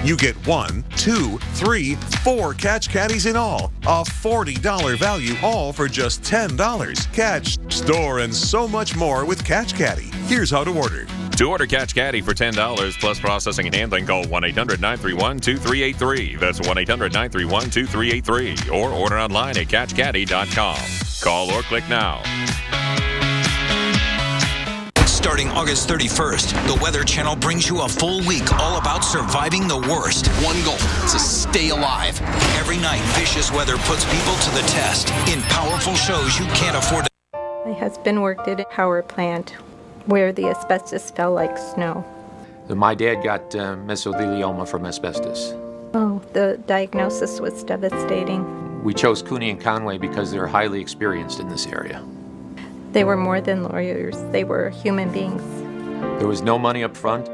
You get 1, 2, 3, 4 Catch Caddies in all. A $40 value, all for just $10. Catch, store, and so much more with Catch Caddy. Here's how to order. To order Catch Caddy for $10 plus processing and handling, call 1-800-931-2383. That's 1-800-931-2383. Or order online at CatchCaddy.com. Call or click now. Starting August 31st, the Weather Channel brings you a full week all about surviving the worst. One goal, to stay alive. Every night, vicious weather puts people to the test in powerful shows you can't afford to. My husband worked at a power plant where the asbestos fell like snow. My dad got mesothelioma from asbestos. Oh, the diagnosis was devastating. We chose Cooney and Conway because they're highly experienced in this area. They were more than lawyers. They were human beings. There was no money up front.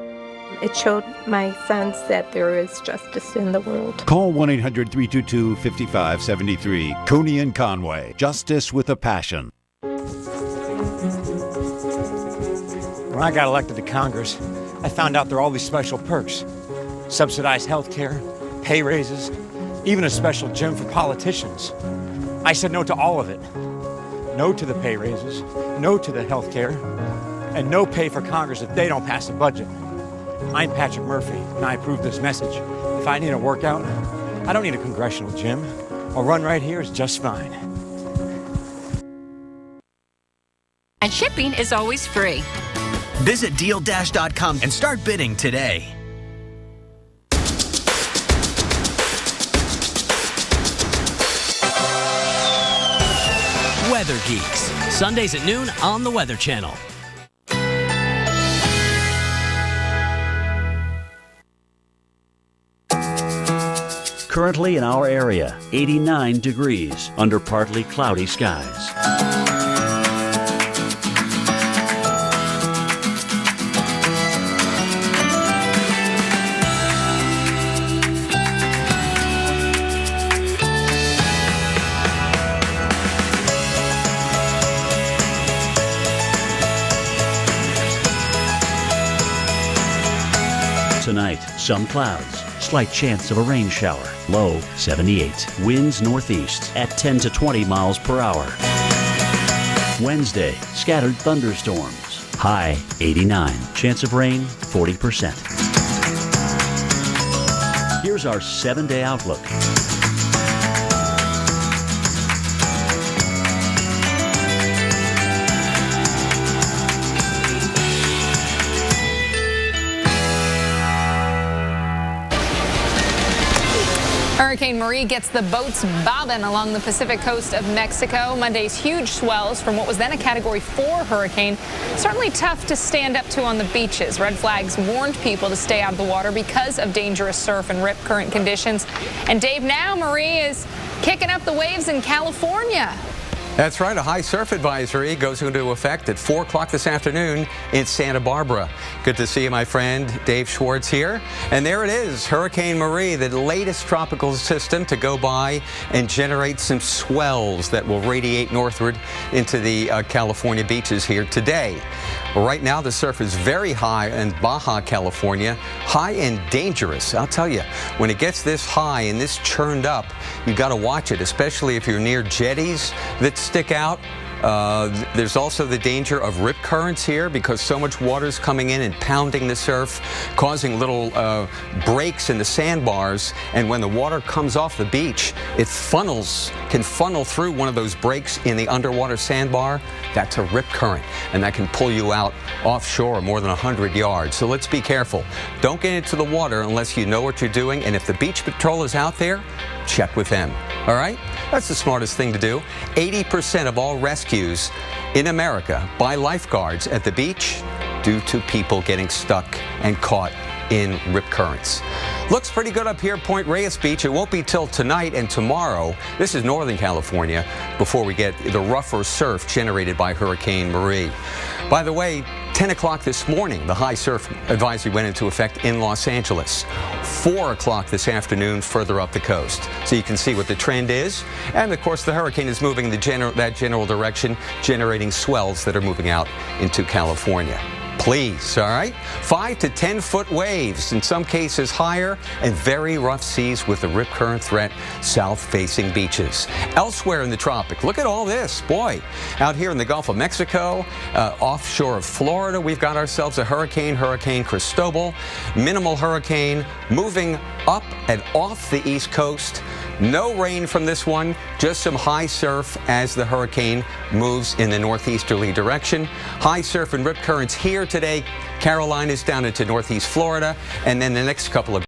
It showed my sons that there is justice in the world. Call 1-800-322-5573. Cooney and Conway. Justice with a passion. When I got elected to Congress, I found out there are all these special perks. Subsidized health care, pay raises, even a special gym for politicians. I said no to all of it. No to the pay raises, no to the health care, and no pay for Congress if they don't pass a budget. I'm Patrick Murphy, and I approve this message. If I need a workout, I don't need a congressional gym. A run right here is just fine. And shipping is always free. Visit DealDash.com and start bidding today. Weather Geeks, Sundays at noon on the Weather Channel. Currently in our area, 89 degrees under partly cloudy skies. Tonight, some clouds, slight chance of a rain shower, low 78. Winds northeast at 10 to 20 miles per hour. Wednesday, scattered thunderstorms, high 89. Chance of rain 40%. Here's our 7-day outlook. Hurricane Marie gets the boats bobbing along the Pacific coast of Mexico. Monday's huge swells from what was then a Category 4 hurricane. Certainly tough to stand up to on the beaches. Red flags warned people to stay out of the water because of dangerous surf and rip current conditions. And Dave, now Marie is kicking up the waves in California. That's right. A high surf advisory goes into effect at 4 o'clock this afternoon in Santa Barbara. Good to see you, my friend. Dave Schwartz here. And there it is, Hurricane Marie, the latest tropical system to go by and generate some swells that will radiate northward into the California beaches here today. Right now, the surf is very high in Baja California, high and dangerous. I'll tell you, when it gets this high and this churned up, you got to watch it, especially if you're near jetties that stick out. There's also the danger of rip currents here because so much water is coming in and pounding the surf, causing little breaks in the sandbars. And when the water comes off the beach, it can funnel through one of those breaks in the underwater sandbar. That's a rip current, and that can pull you out offshore more than 100 yards. So let's be careful. Don't get into the water unless you know what you're doing. And if the beach patrol is out there, check with them. All right? That's the smartest thing to do. 80% of all rescues in America by lifeguards at the beach due to people getting stuck and caught in rip currents. Looks pretty good up here at Point Reyes Beach. It won't be till tonight and tomorrow. This is Northern California before we get the rougher surf generated by Hurricane Marie. By the way, 10 o'clock this morning, the high surf advisory went into effect in Los Angeles. 4 o'clock this afternoon further up the coast. So you can see what the trend is. And of course, the hurricane is moving in that general direction, generating swells that are moving out into California. Please, all right? 5 to 10 foot waves, in some cases higher, and very rough seas with the rip current threat south-facing beaches. Elsewhere in the tropic, look at all this. Boy, out here in the Gulf of Mexico, offshore of Florida, we've got ourselves a hurricane, Hurricane Cristobal. Minimal hurricane moving up and off the East Coast. No rain from this one, just some high surf as the hurricane moves in the northeasterly direction. High surf and rip currents here today. Carolinas down into northeast Florida, and then the next couple of